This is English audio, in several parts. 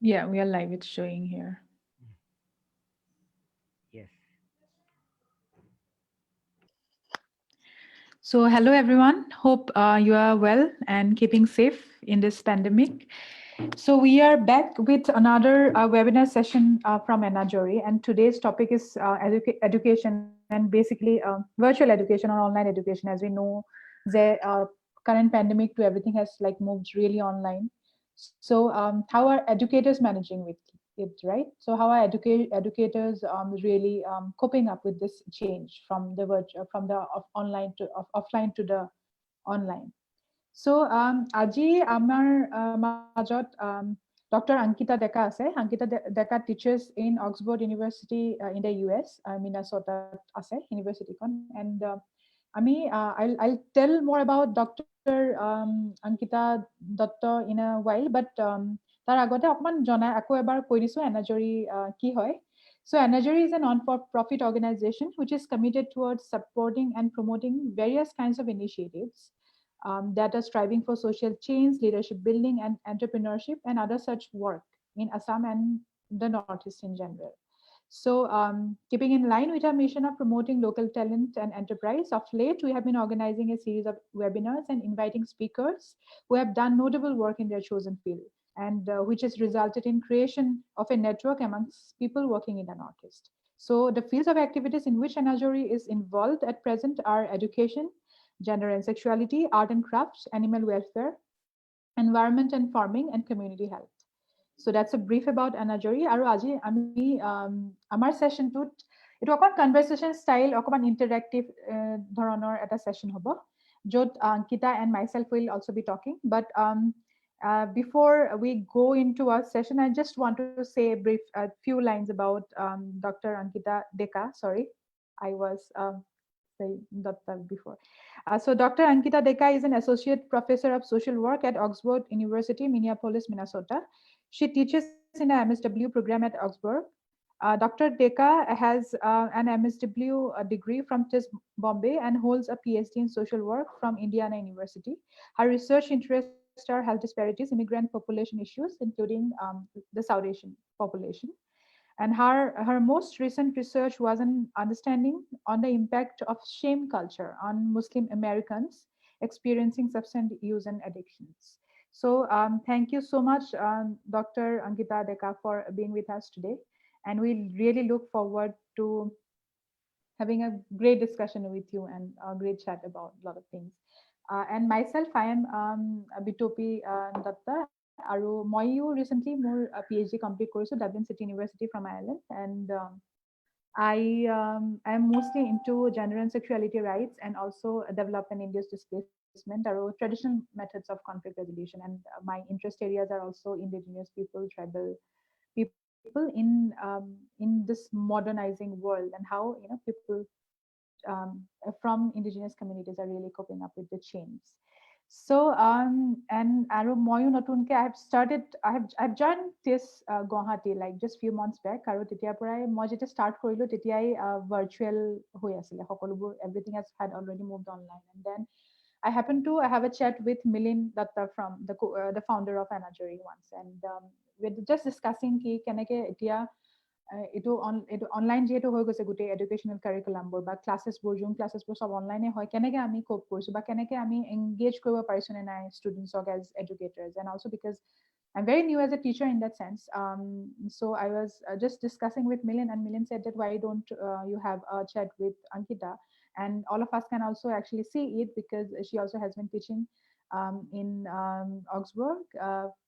Yeah, we are live. It's showing here. Yes. So, hello everyone. Hope you are well and keeping safe in this pandemic. So, we are back with another webinar session from Anajori, and today's topic is education and basically virtual education or online education. As we know, the current pandemic to everything has like moved really online. So, how are educators managing with it, right? So, how are educators really coping up with this change from the from the online to offline to the online? So, আজি আমাৰ মাজত Dr. Ankita Deka আছে. Ankita Deka teaches in Augsburg University in the US, Minnesota আছে universityখন. And I'll tell more about Dr. Ankita Dutta in a while, but তাৰ আগতে অকমান জনাই আকৌ এবাৰ কৈ দিছো এনাজৰি কি হয়. So Anajari is a non-profit organization which is committed towards supporting and promoting various kinds of initiatives that are striving for social change, leadership building, and entrepreneurship, and other such work in Assam and the Northeast in general. So, keeping in line with our mission of promoting local talent and enterprise, of late we have been organizing a series of webinars and inviting speakers who have done notable work in their chosen field, and which has resulted in creation of a network amongst people working in the Northeast. So, the fields of activities in which Anajori is involved at present are education, gender and sexuality, art and crafts, animal welfare, environment and farming, and community health. So that's a brief about Anajori. আৰু আজি আমি আমাৰ সেশনটোত এইটো অকমান কনভাৰসেশ্যন style অকমান interactive ধৰণৰ এটা session হ'ব য'ত Ankita and myself will also be talking. But before we go into our session, I just want to say a brief few lines about Dr. Ankita Deka. Sorry, I was say Datta before. So Dr. Ankita Deka is an associate professor of social work at Augsburg University, Minneapolis, Minnesota. She teaches in a MSW program at Augsburg. Dr. Deka has an MSW degree from TIS Bombay and holds a PhD in social work from Indiana University. Her research interests are health disparities, immigrant population issues, including the South Asian population. And her most recent research was an understanding on the impact of shame culture on Muslim Americans experiencing substance use and addictions. So thank you so much, Dr. Ankita Deka, for being with us today. And we really look forward to having a great discussion with you and a great chat about a lot of things. And myself, I am Bitopi Dutta, আৰু মইও recently মোৰ PhD complete কৰিছো Dublin City University from Ireland, and I am mostly into gender and sexuality rights and also development induced displacement or traditional methods of conflict resolution. And my interest areas are also indigenous people, tribal people in this modernizing world, and how people from indigenous communities are really coping up with the change. So and moyu notunke I've joined this Guwahati like just few months back. Aru tetiar porai moi jeta start korilu tetiai virtual hoi asile hokolobur, everything has had already moved online. And then I happened to have a chat with Milind Datta from the founder of Anajori once, and we're just discussing ki keneke etia এইটো online যিহেতু হৈ গৈছে গোটেই educational কাৰিকুলামবোৰ বা ক্লাছেছবোৰ zoom ক্লাছেছবোৰ চব অনলাইনে হয়, কেনেকৈ আমি কোপ কৰিছোঁ বা কেনেকৈ আমি এংগেজ কৰিব পাৰিছোঁ নে নাই ষ্টুডেণ্টছক as educators, and also' because I'm very new as a teacher in that sense. So I was just discussing with Milind, and Milind said that why don't you have a chat with Ankita, and all of us can also actually see it because she also has been teaching in Augsburg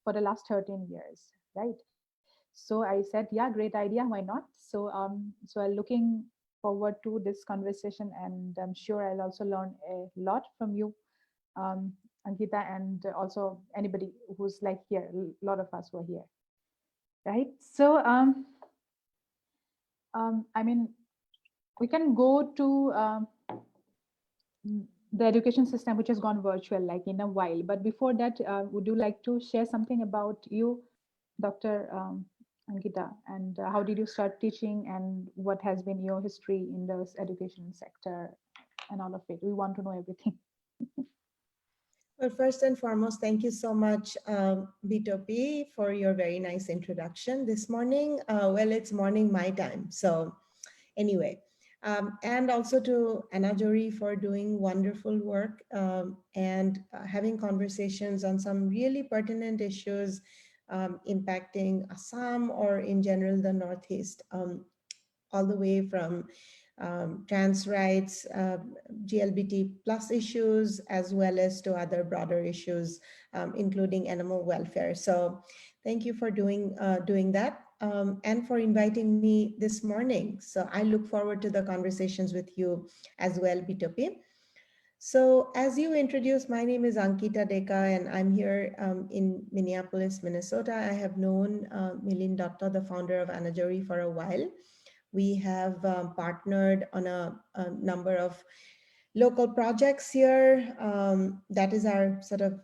for the last 13 years, right? So I said, yeah, great idea, why not? So I'm looking forward to this conversation, and I'm sure I'll also learn a lot from you, um, Ankita, and also anybody who's like here. A lot of us were here, right? So I mean, we can go to the education system which has gone virtual like in a while, but before that, would you like to share something about you, Dr. Ankita, and how did you start teaching, and what has been your history in the education sector and all of it? We want to know everything. Well, first and foremost, thank you so much, Bitopi, for your very nice introduction this morning. Well, it's morning my time. So anyway, and also to Anna Jory for doing wonderful work and having conversations on some really pertinent issues impacting Assam or in general the Northeast, all the way from trans rights, GLBT plus issues, as well as to other broader issues, including animal welfare. So thank you for doing that and for inviting me this morning. So I look forward to the conversations with you as well, Bitopi. So as you introduced, my name is Ankita Deka and I'm here in Minneapolis, Minnesota. I have known Milind Dutta, the founder of Anajori, for a while. We have partnered on a number of local projects here. That is our sort of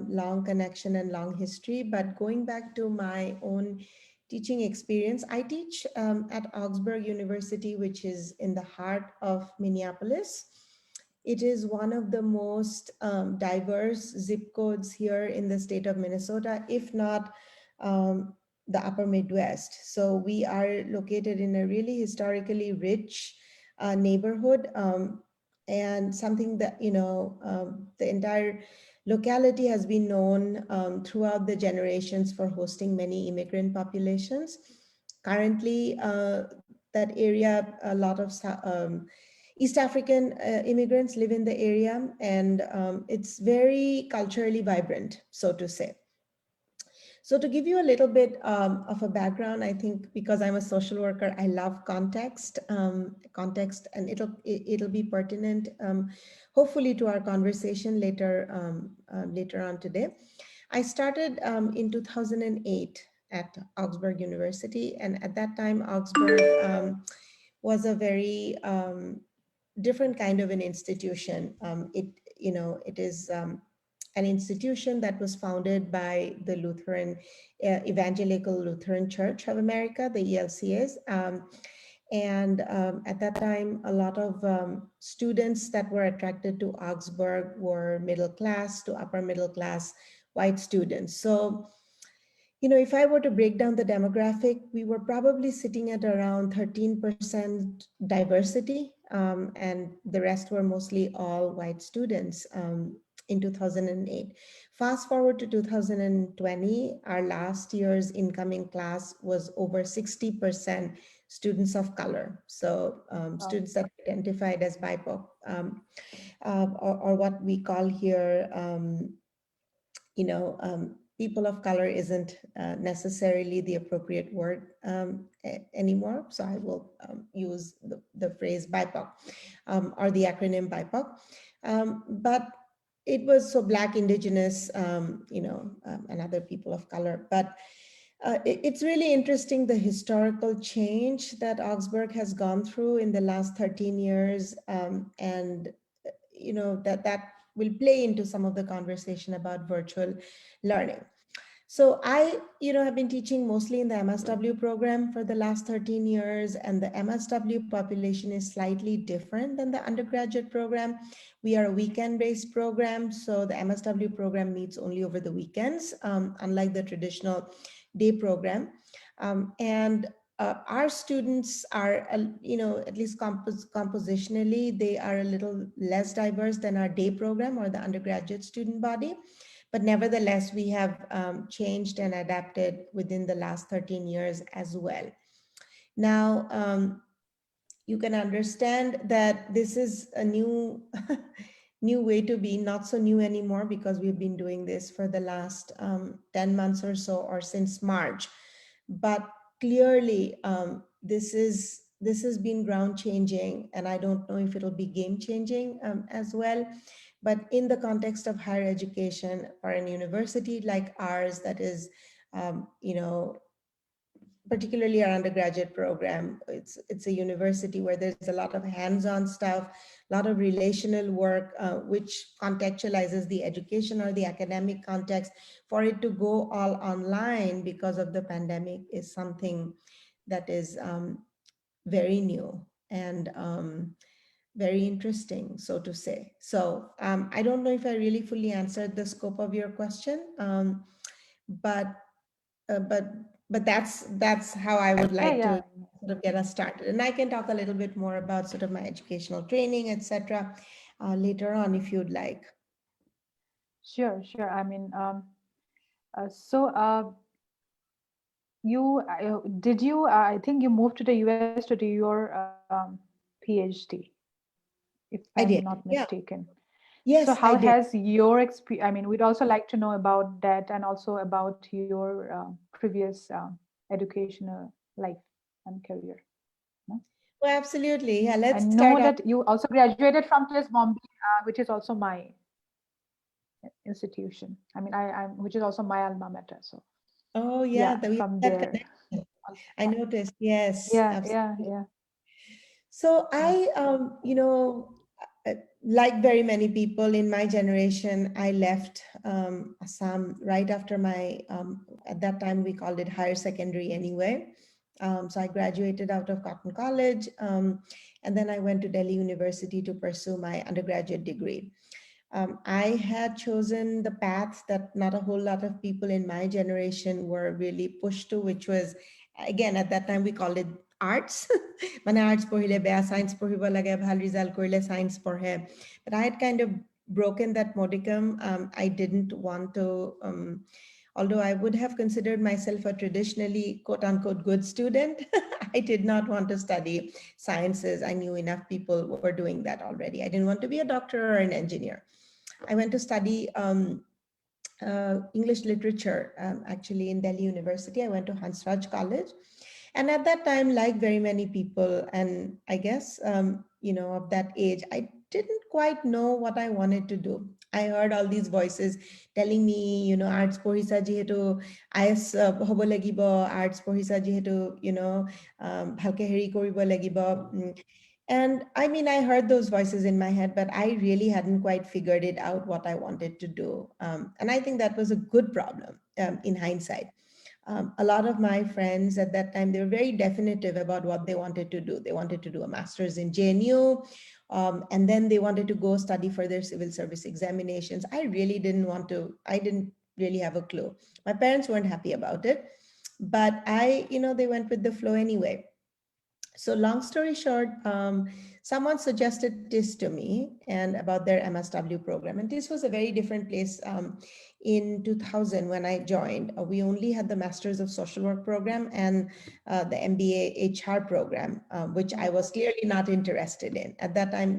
long connection and long history. But going back to my own teaching experience, I teach at Augsburg University, which is in the heart of Minneapolis. It is one of the most diverse zip codes here in the state of Minnesota, if not um, the upper Midwest. So we are located in a really historically rich neighborhood, and something that, the entire locality has been known throughout the generations for hosting many immigrant populations. Currently, that area, a lot of East African immigrants live in the area, and it's very culturally vibrant, so to say. So to give you a little bit of a background, I think because I'm a social worker, I love context, and it'll be pertinent, hopefully, to our conversation later on today. I started in 2008 at Augsburg University, and at that time, Augsburg was a very different kind of an institution. It is an institution that was founded by the Lutheran Evangelical Lutheran Church of America, the ELCAs. And at that time, a lot of students that were attracted to Augsburg were middle class to upper middle class white students. So, if I were to break down the demographic, we were probably sitting at around 13% diversity, and the rest were mostly all white students in 2008. Fast forward to 2020, our last year's incoming class was over 60% students of color. So Wow. students that identified as BIPOC, or what we call here, people of color isn't necessarily the appropriate word anymore. So I will use the phrase BIPOC or the acronym BIPOC. But it was so Black, Indigenous, and other people of color. But it's really interesting the historical change that Augsburg has gone through in the last 13 years, and that will play into some of the conversation about virtual learning. So I, have been teaching mostly in the MSW program for the last 13 years, and the MSW population is slightly different than the undergraduate program. We are a weekend-based program, so the MSW program meets only over the weekends, unlike the traditional day program. And our students are, at least compositionally, they are a little less diverse than our day program or the undergraduate student body. But nevertheless, we have changed and adapted within the last 13 years as well. Now, you can understand that this is a new, new way to be, not so new anymore, because we've been doing this for the last 10 months or so, or since March. But clearly, this has been ground changing, and I don't know if it'll be game changing as well. But in the context of higher education for an university like ours, that is, particularly our undergraduate program, it's a university where there's a lot of hands-on stuff, a lot of relational work, which contextualizes the education or the academic context. For it to go all online because of the pandemic is something that is very new. And very interesting, so to say. So I don't know if I really fully answered the scope of your question, but uh, but but that's how I would Yeah, like yeah. to sort of get us started. And I can talk a little bit more about sort of my educational training, etc., later on if you'd like. Sure, sure. I mean, so you did you? I think you moved to the US to do your PhD, if I'm I not did. Yeah. mistaken. So Yes, how I did. has your experience? I mean, we'd also like to know about that and also about your previous educational life and career. No? Well, absolutely. Yeah, I let's know start out. that you also graduated from TS Bombay, which is also my institution. I mean, I'm which is also my alma mater. So Oh, yeah, yeah, that we have from that there. connection. Also. I noticed. Yes, Yeah, yeah, absolutely. yeah, So yeah. I, like very many people in my generation, I left Assam right after my, at that time we called it higher secondary anyway. So I graduated out of Cotton College, and then I went to Delhi University to pursue my undergraduate degree. I had chosen the path that not a whole lot of people in my generation were really pushed to, which was, again, at that time we called it arts. মানে arts পঢ়িলে বেয়া, science পঢ়িব লাগে, ভাল result কৰিলে science পঢ়ে. But I had kind of broken that modicum. I didn't want to, although I would have considered myself a traditionally quote unquote good student, I did not want to study sciences. I knew enough people were doing that already. I didn't want to be a doctor or an engineer. I went to study English literature, actually in Delhi University. I went to Hansraj College. And at that time, like very many people, and I guess, of that age, I didn't quite know what I wanted to do. I heard all these voices telling me, arts পঢ়িছা যিহেতু IS হ'ব লাগিব, arts পঢ়িছা যিহেতু, ভালকে হেৰি কৰিব লাগিব. And I mean, I heard those voices in my head, but I really hadn't quite figured it out what I wanted to do. And I think that was a good problem in hindsight. A lot of my friends at that time, they were very definitive about what they wanted to do. They wanted to do a master's in JNU, and then they wanted to go study for their civil service examinations. I really didn't want to, I didn't really have a clue. My parents weren't happy about it, but they went with the flow anyway. So long story short, someone suggested TIS to me and about their MSW program. And TIS was a very different place in 2000 when I joined. We only had the Masters of Social Work program and the MBA HR program, which I was clearly not interested in. At that time,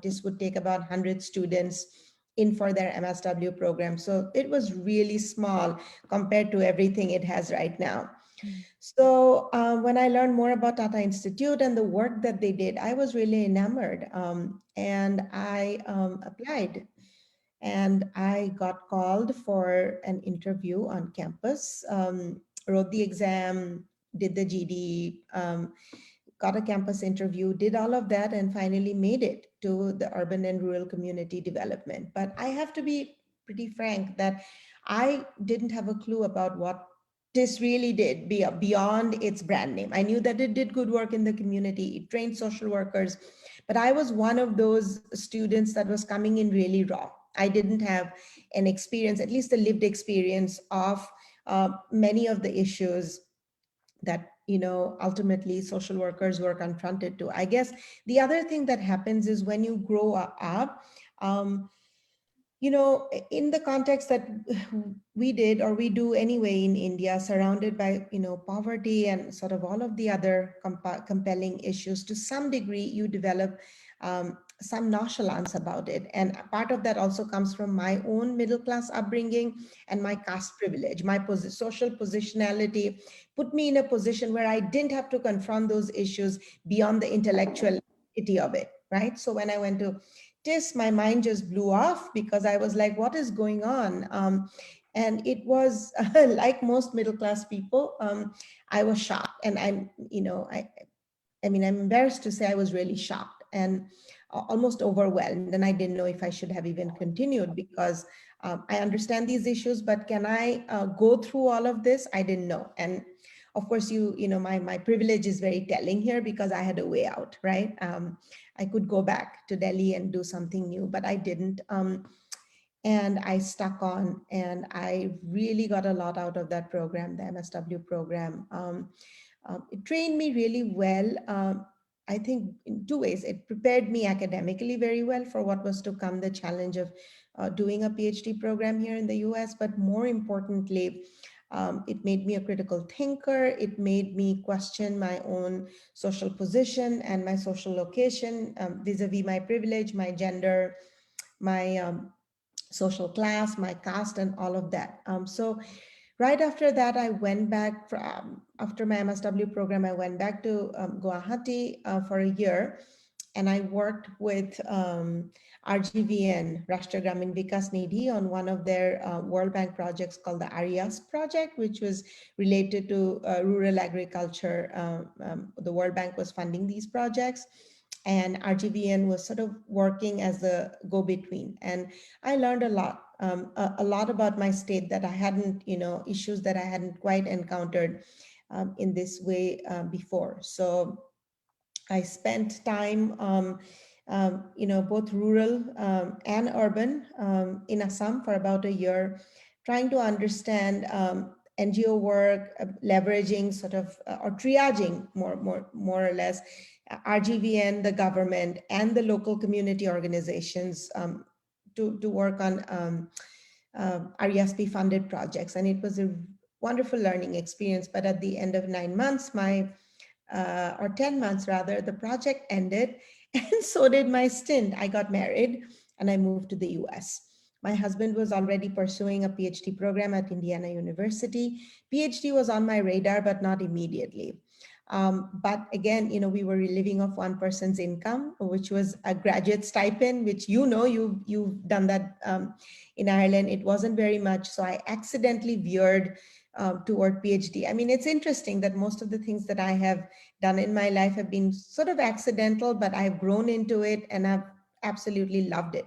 TIS would take about 100 students in for their MSW program. So it was really small compared to everything it has right now. So when I learned more about Tata Institute and the work that they did, I was really enamored, and I applied. And I got called for an interview on campus, wrote the exam, did the GD, got a campus interview, did all of that, and finally made it to the urban and rural community development. But I have to be pretty frank that I didn't have a clue about what this really did beyond its brand name. I knew that it did good work in the community, it trained social workers, but I was one of those students that was coming in really raw. I didn't have an experience, at least a lived experience of many of the issues that ultimately social workers were confronted to. I guess the other thing that happens is when you grow up, in the context that we did or we do anyway in India, surrounded by poverty and sort of all of the other compelling issues, to some degree you develop some nonchalance about it. And part of that also comes from my own middle class upbringing and my caste privilege. My social positionality put me in a position where I didn't have to confront those issues beyond the intellectuality of it, right? So when I went to TIS, my mind just blew off because I was like, what is going on? And it was like most middle class people, I was shocked. And I mean, I'm embarrassed to say I was really shocked and almost overwhelmed. And I didn't know if I should have even continued because I understand these issues, but can I go through all of this? I didn't know. And of course, my privilege is very telling here because I had a way out, right? I could go back to Delhi and do something new, but I didn't. And I stuck on, and I really got a lot out of that program, the MSW program. It trained me really well. I think in two ways. It prepared me academically very well for what was to come, the challenge of doing a PhD program here in the US, but more importantly, it made me a critical thinker. It made me question my own social position and my social location vis-a-vis my privilege, my gender, my social class, my caste, and all of that. So right after that, I went back after my MSW program, I went back to Guwahati for a year, and I worked with RGVN, Rashtriya Gramin Vikas Nidhi, on one of their World Bank projects called the ARIAS project, which was related to rural agriculture. The World Bank was funding these projects, and RGVN was sort of working as the go-between. And I learned a lot about my state that I hadn't, issues that I hadn't quite encountered in this way before. So I spent time, both rural and urban in Assam for about a year, trying to understand NGO work, leveraging sort of, or triaging more or less, RGVN, the government, and the local community organizations to work on RESP funded projects. And it was a wonderful learning experience. But at the end of 9 months, or 10 months rather, the project ended, and so did my stint. I got married and I moved to the US. My husband was already pursuing a PhD program at Indiana University. PhD was on my radar, but not immediately. But again, we were living off one person's income, which was a graduate stipend, which you've done that in Ireland. It wasn't very much, so I accidentally veered toward PhD. I mean, it's interesting that most of the things that I have done in my life have been sort of accidental, but I've grown into it and I've absolutely loved it.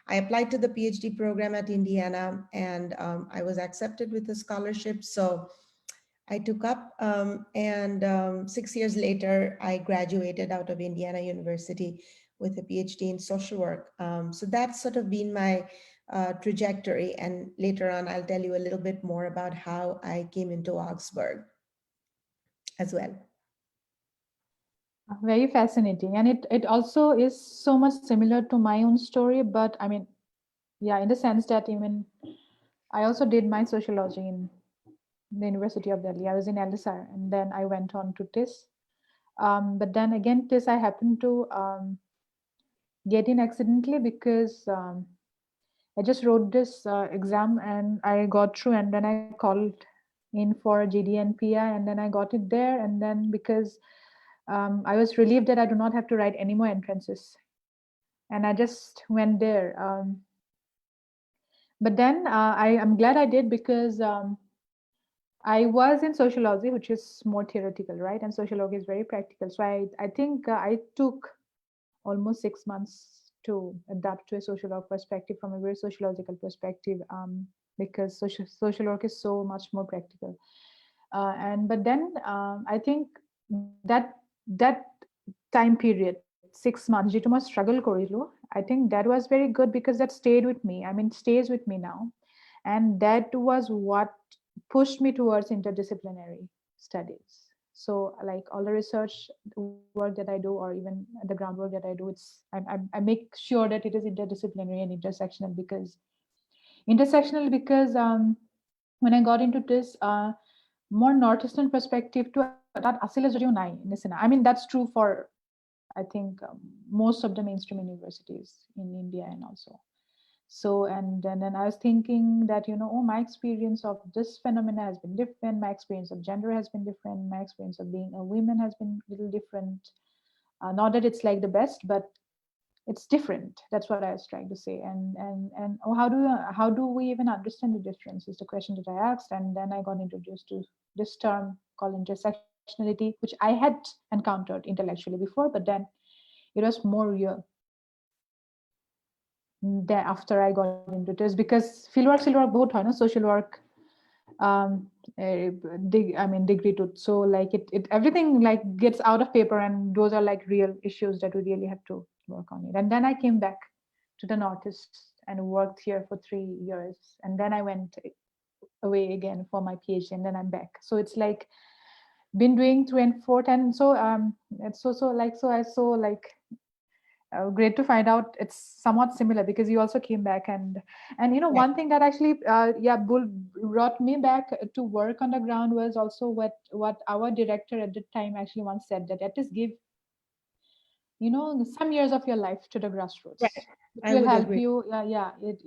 I applied to the PhD program at Indiana, and I was accepted with a scholarship. So I took up, and 6 years later, I graduated out of Indiana University with a PhD in social work. So that's sort of been my trajectory. And later on, I'll tell you a little bit more about how I came into Augsburg as well. Very fascinating. And it also is so much similar to my own story, but I mean, yeah, in the sense that even I also did my sociology in the University of Delhi. I was in LSR, and then I went on to TIS. But then again, TIS I happened to get in accidentally because I just wrote this exam and I got through, and then I called in for GD and PI, and then I got it there. And then because I was relieved that I do not have to write any more entrances, and I just went there. But then I'm glad I did, because I was in sociology, which is more theoretical, right? And sociology is very practical. So I think I took almost 6 months to adapt to a social work perspective from a very sociological perspective, because social work is so much more practical. But then I think that time period, 6 months, যেটো মই struggle কৰিলো, I think that was very good because that stayed with me. I mean, stays with me now. And that was what pushed me towards interdisciplinary studies. So like all the research work that I do, or even the groundwork that I do, I make sure that it is interdisciplinary and intersectional, because when I got into this more northeastern perspective to that asile jodiyo nai nisina. I mean, that's true for I think most of the mainstream universities in India and also. So, and then I was thinking that, oh, my experience of this phenomena has been different. My experience of gender has been different. My experience of being a woman has been a little different. Not that it's like the best, but it's different. That's what I was trying to say. And oh, how do we even understand the difference is the question that I asked. And then I got introduced to this term called intersectionality, which I had encountered intellectually before, but then it was more real after I got into this, because fieldwork both, social work, degree to. So like it everything like gets out of paper, and those are like real issues that we really have to work on it. And then I came back to the Northeast and worked here for 3 years, and then I went away again for my PhD, and then I'm back. So it's like been doing three and fourth, and so it's so I so like great to find out it's somewhat similar because you also came back. And you know, Right. one thing that actually brought me back to work on the ground was also what our director at the time actually once said, that at least give, you know, some years of your life to the grassroots. Right. It I will would help agree. you.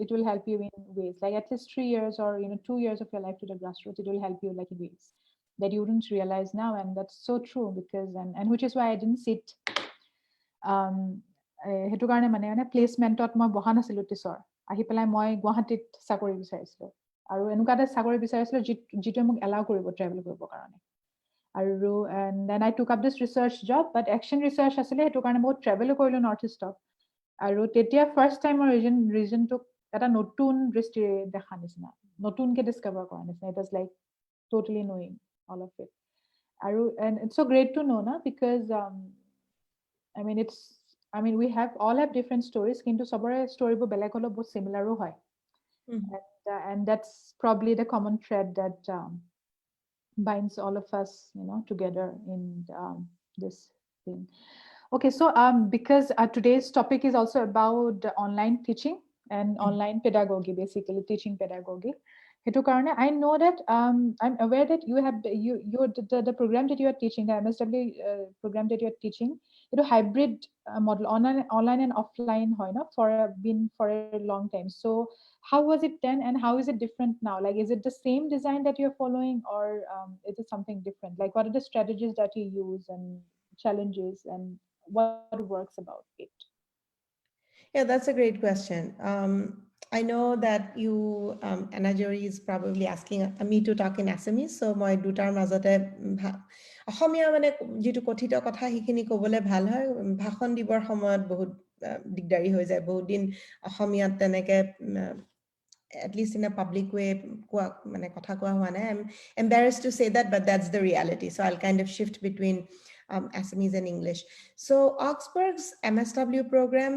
It will help you in ways like at least 3 years, or you know, 2 years of your life to the grassroots. It will help you like in ways that you wouldn't realize now. And that's so true, because and which is why I didn't sit সেইটো কাৰণে মানে মানে প্লেচমেণ্টত মই বহা নাছিলোঁ টিচৰ, আহি পেলাই মই গুৱাহাটীত চাকৰি বিচাৰিছিলোঁ, আৰু এনেকুৱা এটা চাকৰি বিচাৰিছিলোঁ যিটোৱে মোক এলাউ কৰিব ট্ৰেভেল কৰিবৰ কাৰণে। আৰু দেন আই টুক আপ দিছ research job, but action research আছিলে, সেইটো কাৰণে বহুত ট্ৰেভেলো কৰিলোঁ নৰ্থ ইষ্টত। আৰু তেতিয়া ফাৰ্ষ্ট টাইম মই ৰিজনটোক এটা নতুন দৃষ্টিৰে দেখা নিচিনা, নতুনকে ডিছকভাৰ কৰা নিচিনা। It is like totally knowing all of it. আৰু এণ্ড ইটছ চ' গ্ৰেট টু ন' না, because I mean, we have all have different stories, কিন্তু চবৰে ষ্টৰিবোৰ বেলেগ হ'লেও বহুত চিমিলাৰো হয়। Mhm. And that's probably the common thread that binds all of us, you know, together in this thing. Okay, so because today's topic is also about online teaching and Mhm. online pedagogy, basically teaching pedagogy. সেইটো কাৰণে I know that I'm aware that you have the program that you are teaching, the MSW program that you are teaching, it's a hybrid model, online and offline হয় ন, for a long time. So how was it then, and how is it different now? Like, is it the same design that you're following, or is it something different? Like, what are the strategies that you use and challenges, and what works about it? Yeah, that's a great question. I know that you, Anajori is probably asking me to talk in Assamese, so মই দুটাৰ মাজতে অসমীয়া মানে যিটো কথিত কথা সেইখিনি ক'বলৈ ভাল হয়, ভাষণ দিবৰ সময়ত বহুত দিগদাৰি হৈ যায়, বহুত দিন অসমীয়াত তেনেকে at least in a public way মানে কথা কোৱা হোৱা নাই. I'm embarrassed to say that, but that's the reality. So I'll kind of shift between Assamese and English. So Augsburg's MSW program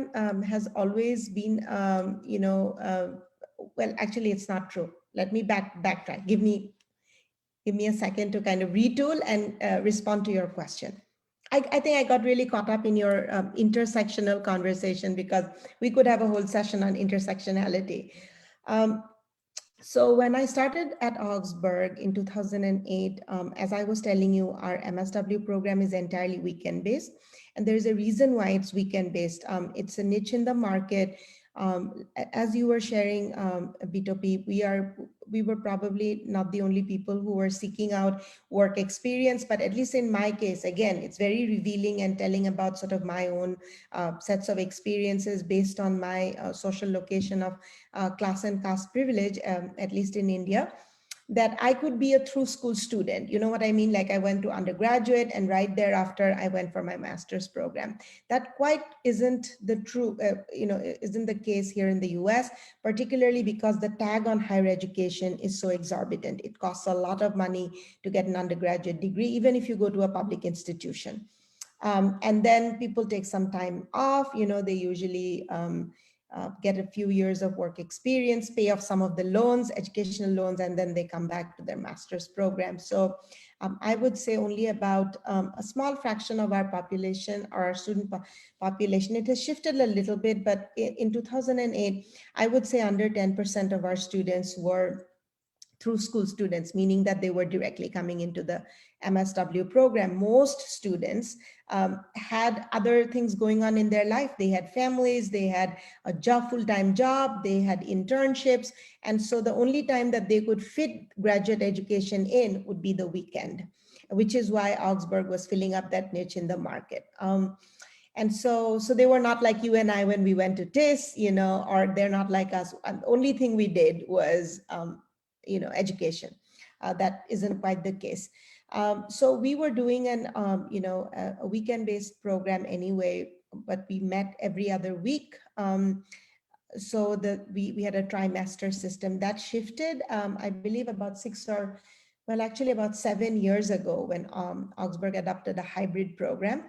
has always been, well, actually, it's not true. Let me backtrack. Give me a second to kind of retool and respond to your question. I think I got really caught up in your intersectional conversation, because we could have a whole session on intersectionality. Um, so when I started at Augsburg in 2008, as I was telling you, our MSW program is entirely weekend-based, and there's a reason why it's weekend-based. It's a niche in the market. As you were sharing, Bitopi, we were probably not the only people who were seeking out work experience, but at least in my case, again, it's very revealing and telling about sort of my own sets of experiences based on my social location of class and caste privilege, at least in India, that I could be a through school student. You know what I mean? Like, I went to undergraduate, and right thereafter I went for my master's program. That quite isn't the true, isn't the case here in the US, particularly because the tag on higher education is so exorbitant. It costs a lot of money to get an undergraduate degree, even if you go to a public institution. And then people take some time off, they usually get a few years of work experience, pay off some of the loans, educational loans, and then they come back to their master's program. So I would say only about a small fraction of our population, or our student population, it has shifted a little bit, but in 2008, I would say under 10% of our students were through school students, meaning that they were directly coming into the MSW program. Most students had other things going on in their life. They had families, they had a full-time job, they had internships. And so the only time that they could fit graduate education in would be the weekend, which is why Augsburg was filling up that niche in the market. And so they were not like you and I when we went to TIS, or they're not like us. And the only thing we did was, education. That isn't quite the case. So we were doing a weekend-based program anyway, but we met every other week. So we had a trimester system that shifted, I believe, about 6 or Well, actually, about 7 years ago, when Augsburg adopted a hybrid program,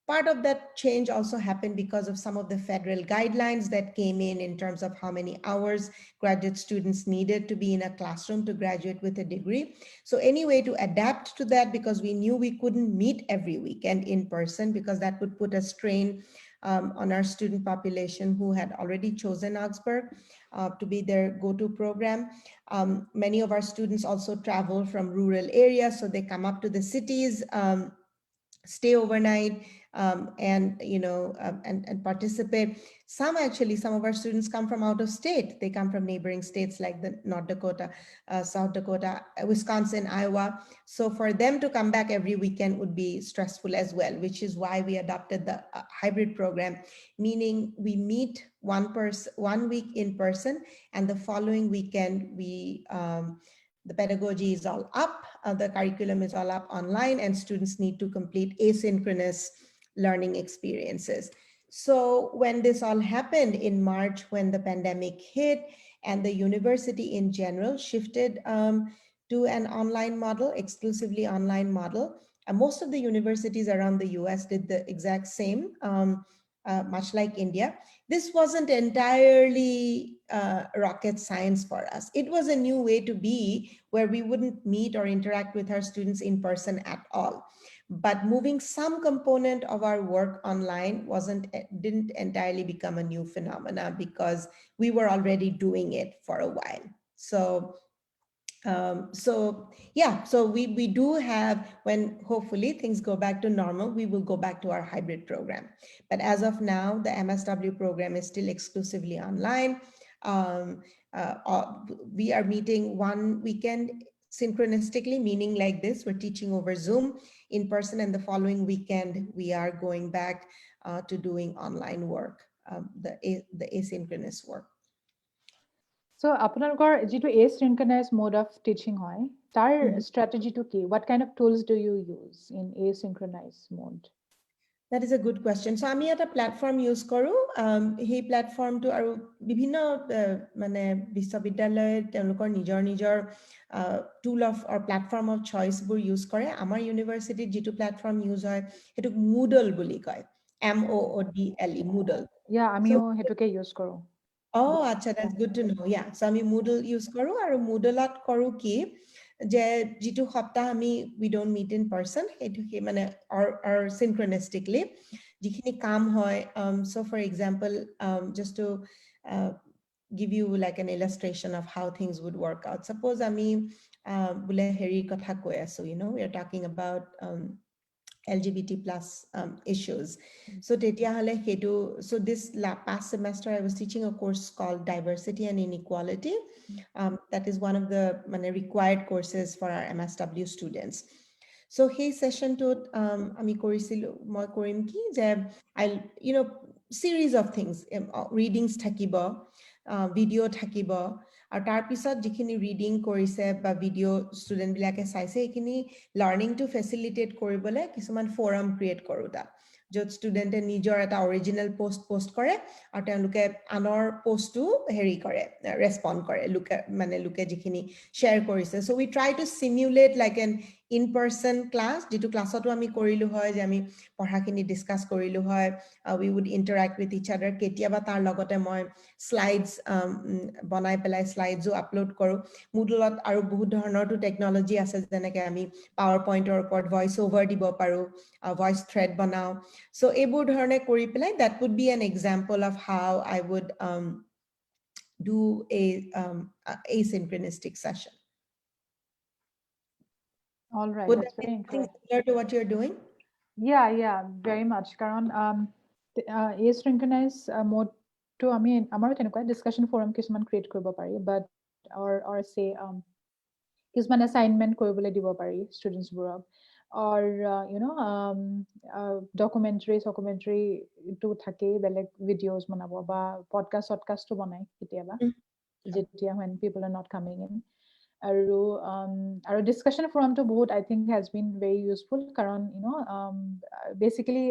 part of that change also happened because of some of the federal guidelines that came in terms of how many hours graduate students needed to be in a classroom to graduate with a degree. So anyway, to adapt to that, because we knew we couldn't meet every weekend in person, because that would put a strain on our student population who had already chosen Augsburg to be their go-to program. Many of our students also travel from rural areas, so they come up to the cities, stay overnight, and and participate. Some of our students come from out of state. They come from neighboring states like the North Dakota, South Dakota, Wisconsin, Iowa. So for them to come back every weekend would be stressful as well, which is why we adopted the hybrid program, meaning we meet one week in person, and the following weekend the pedagogy is all up, the curriculum is all up online, and students need to complete asynchronous learning experiences. So when this all happened in March, when the pandemic hit and the university in general shifted to an online model, exclusively online model, most of the universities around the US did the exact same, much like India. This wasn't entirely rocket science for us. It was a new way to be, where we wouldn't meet or interact with our students in person at all. But moving some component of our work online didn't entirely become a new phenomena, because we were already doing it for a while. So yeah, so we do have, when hopefully things go back to normal, we will go back to our hybrid program. But as of now, the MSW program is still exclusively online. Um, we are meeting one weekend synchronistically, meaning like this: we're teaching over Zoom in person, and the following weekend we are going back to doing online work, the asynchronous work. So আপোনালোকৰ যিটো asynchronous mode of teaching হয়, তাৰ Mhm. strategy to কি? What kind of tools do you use in asynchronous mode? That is a good question. So আমি এটা platform use কৰোঁ। সেই প্লেটফৰ্মটো আৰু বিভিন্ন মানে বিশ্ববিদ্যালয় তেওঁলোকৰ নিজৰ নিজৰ tool of or platform of চইচবোৰ ইউজ কৰে। আমাৰ ইউনিভাৰ্চিটিত যিটো প্লেটফৰ্ম ইউজ হয় সেইটোক মুডল বুলি কয়, MOODLE, মুডল। Yeah, আমিও সেইটোকে ইউজ কৰোঁ। আচ্ছা, that's good to know. Yeah, so আমি Moodle ইউজ কৰোঁ, আৰু Moodleত কৰোঁ কি, যে যিটো সপ্তাহ আমি we don't meet in person, সেইটো মানে or synchronistically যিখিনি কাম হয়, so for example, just to uh, give you like an illustration of how things would work out. Suppose আমি বোলে হেৰি কথা কৈ আছো, we are talking about LGBT plus issues. So so this past semester I was teaching a course called Diversity and Inequality. That is one of the required courses for our MSW students. So সেই sessionটোত আমি মই কৰিম কি যে I'll series of things, readings থাকিব, video থাকিব, আৰু তাৰ পিছত যিখিনি ৰিডিং কৰিছে বা ভিডিঅ' ষ্টুডেণ্টবিলাকে চাইছে, সেইখিনি লাৰ্ণিংটো ফেচিলিটেট কৰিবলৈ কিছুমান ফৰাম ক্ৰিয়েট কৰোঁ তাত, য'ত ষ্টুডেণ্টে নিজৰ এটা অৰিজিনেল পোষ্ট কৰে, আৰু তেওঁলোকে আনৰ পোষ্টটো হেৰি কৰে, ৰেছপণ্ড কৰে, লোকে যিখিনি শ্বেয়াৰ কৰিছে। So' we try to simulate like an in person class, যিটো ক্লাছতো আমি কৰিলোঁ হয়, যে আমি পঢ়াখিনি ডিছকাছ কৰিলোঁ হয়, we would interact with each other. কেতিয়াবা তাৰ লগতে মই স্লাইডছ বনাই পেলাই স্লাইডছো আপলোড কৰোঁ। মুডলত আৰু বহুত ধৰণৰতো টেকনলজি আছে, যেনেকৈ আমি পাৱাৰ পইণ্টৰ ওপৰত ভইচ অভাৰ দিব পাৰোঁ, ভইচ থ্ৰেড বনাওঁ। চ' এইবোৰ ধৰণে কৰি পেলাই, that would be an example of how I would do a asynchronistic session. All right, Would that's that be very something interesting. similar to what you're doing? Yeah, very much. কাৰণ asynchronous mode টো আমাৰো তেনেকুৱা discussion forum কিছুমান create কৰিব পাৰি, but or say কিছুমান assignment কৰিবলৈ দিব পাৰি ষ্টুডেণ্টছবোৰক, or ডকুমেণ্টাৰীটো থাকেই, বেলেগ ভিডিঅ'জ বনাব বা পডকাষ্টটো বনাই কেতিয়াবা, যেতিয়া when people are not coming in. আৰু ডিছকাশ্যন ফৰামটো বহুত I think has been very useful, কাৰণ basically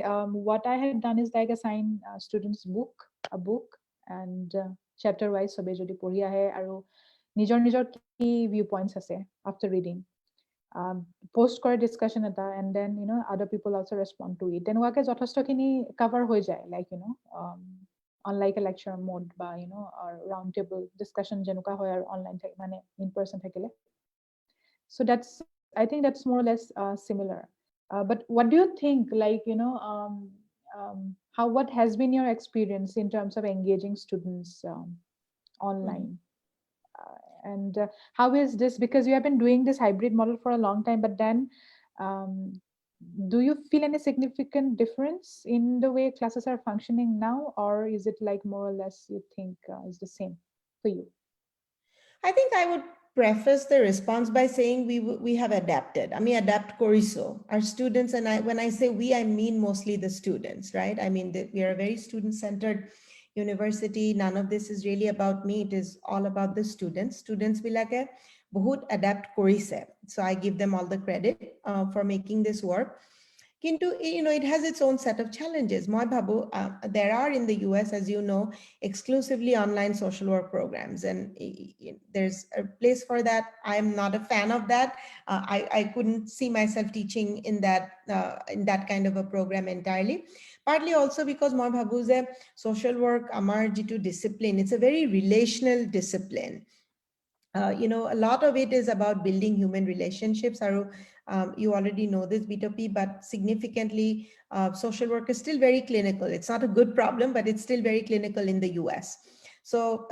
what I had done is like assign students a book and chapter wise চবে যদি পঢ়ি আহে, আৰু নিজৰ কি ভিউ পইণ্টছ আছে after reading, um, post কৰে discussion এটা, and then other people also respond to it, তেনেকুৱাকে যথেষ্টখিনি cover হৈ যায়, like unlike a lecture mode বা or round table discussion যেনেকুৱা হয় আৰু online মানে in person থাকিলে. So that's, I think that's more or less similar. But what do you think, like how, what has been your experience in terms of engaging students online? And how is this, because you have been doing this hybrid model for a long time, but then um, do you feel any significant difference in the way classes are functioning now, or is it like more or less you think is the same for you? I think I would preface the response by saying we have adapted. I mean, adapt koriso. Our students, and I, when I say we, I mean mostly the students, right? I mean, we are a very student-centered university. None of this is really about me. It is all about the students. Students bilake bahut adapt korise. So I give them all the credit for making this work. Kintu, it has its own set of challenges. Moi bhabu, there are in the US, as you know, exclusively online social work programs, and there's a place for that. I'm not a fan of that. I couldn't see myself teaching in that kind of a program entirely. Partly also because moi bhabu je social work amar jitu discipline, it's a very relational discipline. A lot of it is about building human relationships. You already know this, Bitopi, but significantly, social work is still very clinical. It's not a good problem, but it's still very clinical in the US. So,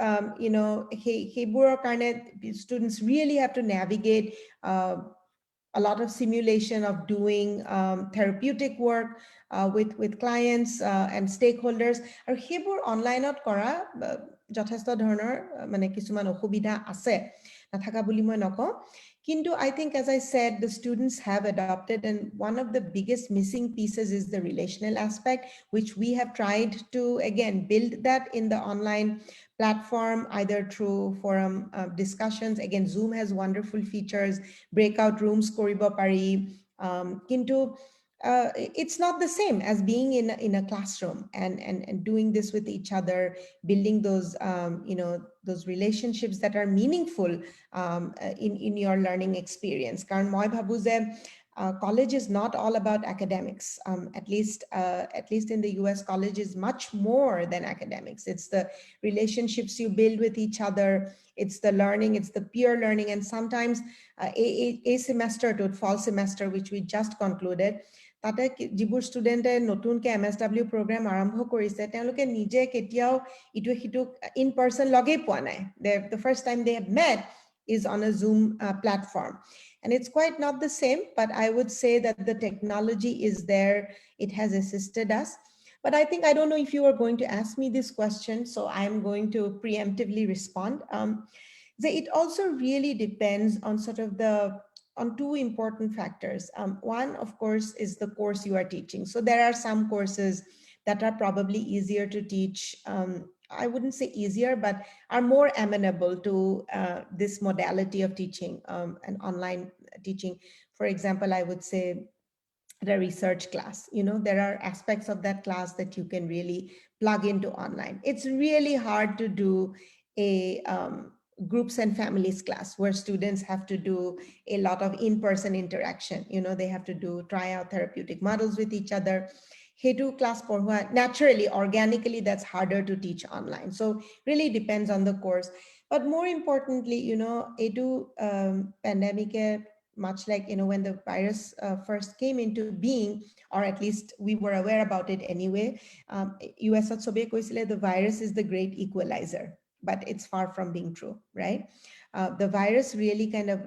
students really have to navigate a lot of simulation of doing therapeutic work with clients and stakeholders. আৰু সেইবোৰ অনলাইনত কৰা যথেষ্ট ধৰণৰ মানে কিছুমান অসুবিধা আছে, নাথাকা বুলি মই নকওঁ। কিন্তু I think, as I said, the students have adopted, and one of the biggest missing pieces is the relational aspect, which we have tried to, again, build that in the online platform, either through forum discussions. Again, Zoom has wonderful features, breakout rooms koribo pari, kintu it's not the same as being in a classroom and doing this with each other, building those those relationships that are meaningful in your learning experience. Karan moi bhabu je college is not all about academics. At least in the US, college is much more than academics. It's the relationships you build with each other. It's the learning, it's the peer learning. And sometimes a semester to fall semester, which we just concluded, তাতে যিবোৰ ষ্টুডেণ্টে নতুনকৈ MSW programme আৰম্ভ কৰিছে, তেওঁলোকে নিজে কেতিয়াও ইটোৱে সিটোক ইন পাৰ্চন লগেই পোৱা নাই. The first time they have met is on a Zoom platform. And it's quite not the same, but I would say that the technology is there. It has assisted us. But I think, I don't know if you are going to ask me this question, so I'm going to preemptively respond. It also really depends on sort of on two important factors. One, of course, is the course you are teaching. So there are some courses that are probably easier to teach. I wouldn't say easier, but are more amenable to this modality of teaching and online teaching. For example, I would say the research class. There are aspects of that class that you can really plug into online. It's really hard to do a groups and families class where students have to do a lot of in-person interaction. They have to try out therapeutic models with each other. Hetu class porhua, naturally, organically, that's harder to teach online. So really depends on the course. But more importantly, edu pandemic, much like when the virus first came into being, or at least we were aware about it anyway, US at sobe koisile the virus is the great equalizer, but it's far from being true, right? The virus really kind of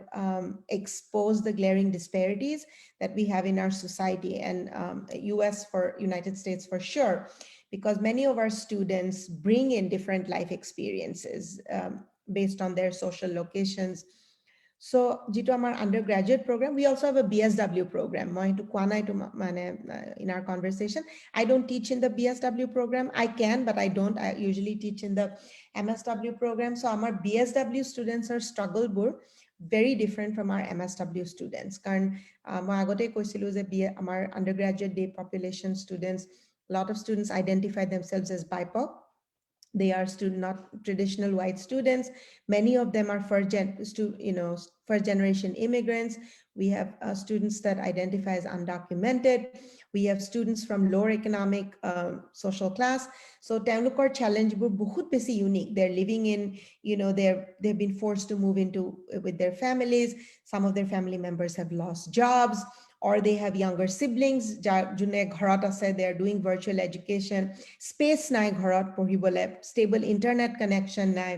exposed the glaring disparities that we have in our society, and United States for sure, because many of our students bring in different life experiences based on their social locations. So jitu amar undergraduate program, we also have a BSW program. In our conversation, I don't teach in the BSW program. I can, but I don't. I usually teach in the MSW program. So our BSW students are struggle very different from our MSW students. Karan moi agote koisilu je our undergraduate day population students, a lot of students identify themselves as BIPOC. They are not traditional white students. Many of them are first generation immigrants. We have students that identify as undocumented. We have students from lower economic social class. So তেওঁলোকৰ challenge বোৰ বহুত বেছি unique. They're living in, they've been forced to move into with their families. Some of their family members have lost jobs, or they have younger siblings যোনে ঘৰত আছে, they are doing virtual education, space নাই ঘৰত পঢ়িবলে, stable internet connection নাই।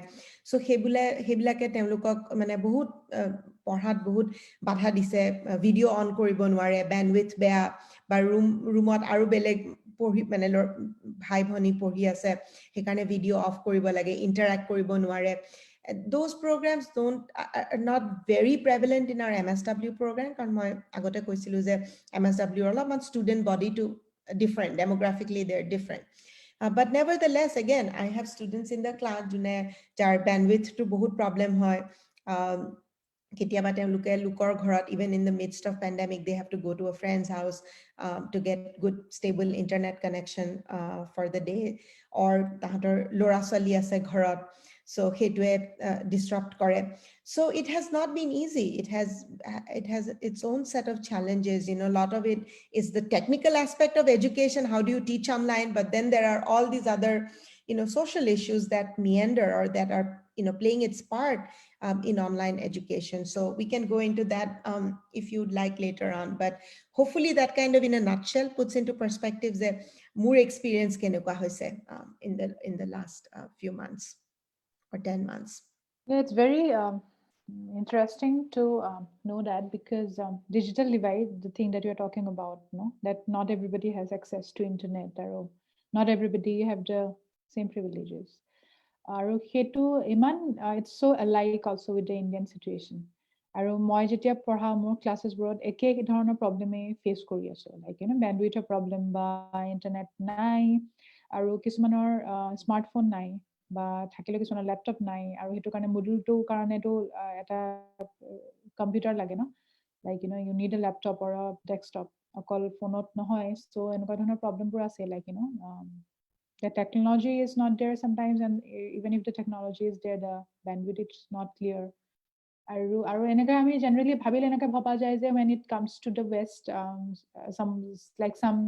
So সেইবিলাকে তেওঁলোকক মানে বহুত পঢ়াত বহুত বাধা দিছে। ভিডিঅ' অন কৰিব নোৱাৰে, বেণ্ডউইথ বেয়া, বা ৰুমত আৰু বেলেগ পঢ়ি মানে ভাই ভনী পঢ়ি আছে, সেইকাৰণে ভিডিঅ' অফ কৰিব লাগে, ইণ্টাৰেক্ট কৰিব নোৱাৰে। Those programs are not very prevalent in our MSW program, কাৰণ মই আগতে কৈছিলো যে MSW অলপমান student body to different, demographically they're different. But nevertheless, again, I have students in the class যাৰ bandwidth to বহুত problem হয়। কেতিয়াবা তেওঁলোকে লোকৰ ঘৰত, even in the midst of pandemic, they have to go to a friend's house to get good stable internet connection for the day, or তাহাঁতৰ ল'ৰা ছোৱালী আছে ঘৰত, so সেইটোৱে disrupt কৰে। So it has not been easy. It has its own set of challenges. A lot of it is the technical aspect of education. How do you teach online? But then there are all these other social issues that meander, or that are playing its part in online education. So we can go into that if you'd like later on, but hopefully that kind of in a nutshell puts into perspective the more experience kenekwa hoise in the last few months or 10 months. Yeah, it's very interesting to know that, because digital divide, the thing that you're talking about, no, that not everybody has access to internet, or not everybody have the same privileges. আৰু সেইটো ইমান it's so alike also with the Indian situation. আৰু মই যেতিয়া পঢ়া মোৰ ক্লাছেছবোৰত একে ধৰণৰ প্ৰব্লেমে fetch কৰি আছো, লাইক বেণ্ডউইথৰ প্ৰব্লেম, বা ইণ্টাৰনেট নাই, আৰু কিছুমানৰ স্মাৰ্টফোন নাই, বা থাকিলে কিছুমানৰ লেপটপ নাই, আৰু সেইটো কাৰণে মডুলটোৰ কাৰণেতো এটা কম্পিউটাৰ লাগে ন, like you need a laptop or a desktop, অকল ফোনত নহয়। চ' এনেকুৱা ধৰণৰ প্ৰব্লেমবোৰ আছে, like the technology is not there sometimes, and even if the technology is there, the bandwidth is not clear. আৰু এনেকৈ আমি জেনেৰেলি ভাবিলে এনেকৈ ভবা যায় যে when it comes to the west, some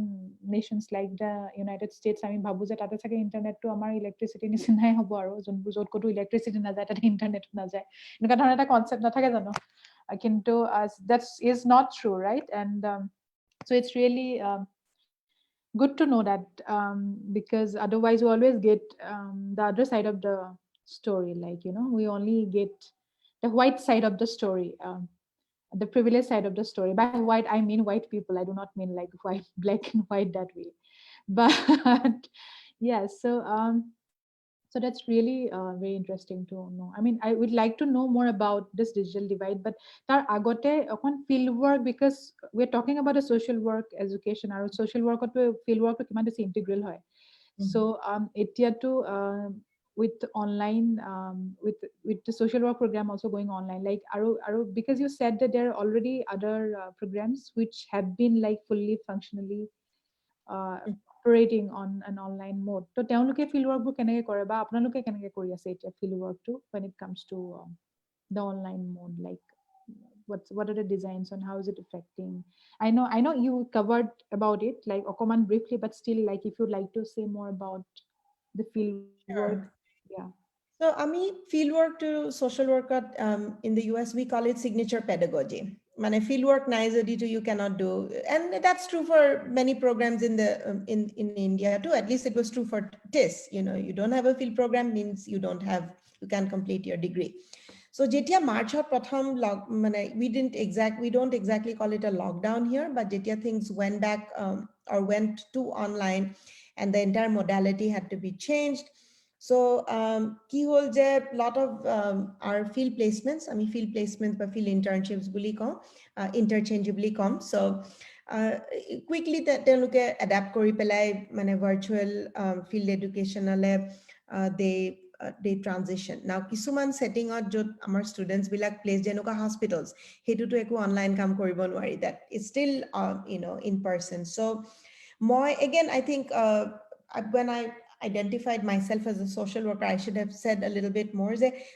nations like the United States, আমি ভাবো যে তাতে চাগে ইণ্টাৰনেটটো আমাৰ ইলেক্ট্ৰিচিটি নিচিনাই হ'ব, আৰু যোনবোৰ য'ত ক'তো ইলেক্ট্ৰিচিটি নাযায় তাতে ইণ্টাৰনেট নাযায়, এনেকুৱা ধৰণৰ এটা কনচেপ্ট নাথাকে জানো? কিন্তু that is not true, right? And so it's really good to know that, because otherwise we always get the other side of the story, like we only get the white side of the story, the privileged side of the story. By white I mean white people, I do not mean like white, black and white that way. But yeah, so that's really very interesting to know. I mean, I would like to know more about this digital divide, but tar agote okon field work, because we're talking about a social work education, or social work to field work to kiman integral hoy. So etia to with online, with the social work program also going online, like aru because you said that there are already other programs which have been like fully functionally operating on an online mode. So তেওঁলোকে field work বোৰ কেনেকৈ কৰে, বা আপোনালোকে কেনেকৈ কৰি আছে এতিয়া field work to when it comes to the online mode, like what are the designs and how is it affecting? I know you covered about it like অকমান briefly, but still, like if you'd like to say more about the field work. Sure. Yeah. So fieldwork to social work in the US, we call it signature pedagogy. Mane fieldwork na jodi to you cannot do, and that's true for many programs in the in India too. At least it was true for TIS. You don't have a field program means you can't complete your degree. So jetia Marchot pratham we don't exactly call it a lockdown here, but jetia things went back or went to online, and the entire modality had to be changed. So কি হ'ল যে lot of our field placements, field placements বা field internships বুলি কওঁ, interchangeably কম, so quickly তেওঁলোকে adapt কৰি পেলাই মানে virtual field educationলে they transition. Now কিছুমান settingত য'ত আমাৰ students বিলাক placed যেনেকুৱা hospitals, সেইটোতো একো online কাম কৰিব নোৱাৰি, that is still in person. So again I think when identified myself as a social worker, I should have said a little bit more.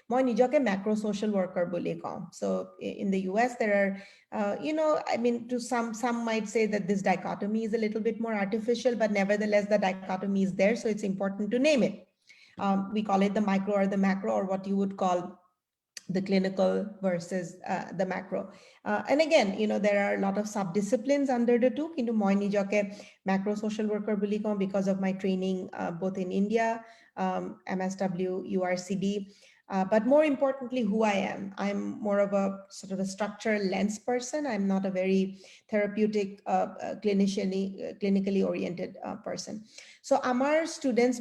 Moi nijoke macro social worker boli kaum. So in the US, there are, I mean, to some might say that this dichotomy is a little bit more artificial, but nevertheless, the dichotomy is there. So it's important to name it. We call it the micro or the macro, or what you would call the clinical versus the macro. And again, there are a lot of subdisciplines under the two. Kintu moi nijoke macro social worker boli kau because of my training both in India, MSW, URCD, but more importantly, who I am. I'm more of a sort of a structural lens person. I'm not a very therapeutic, clinically oriented person. So our students,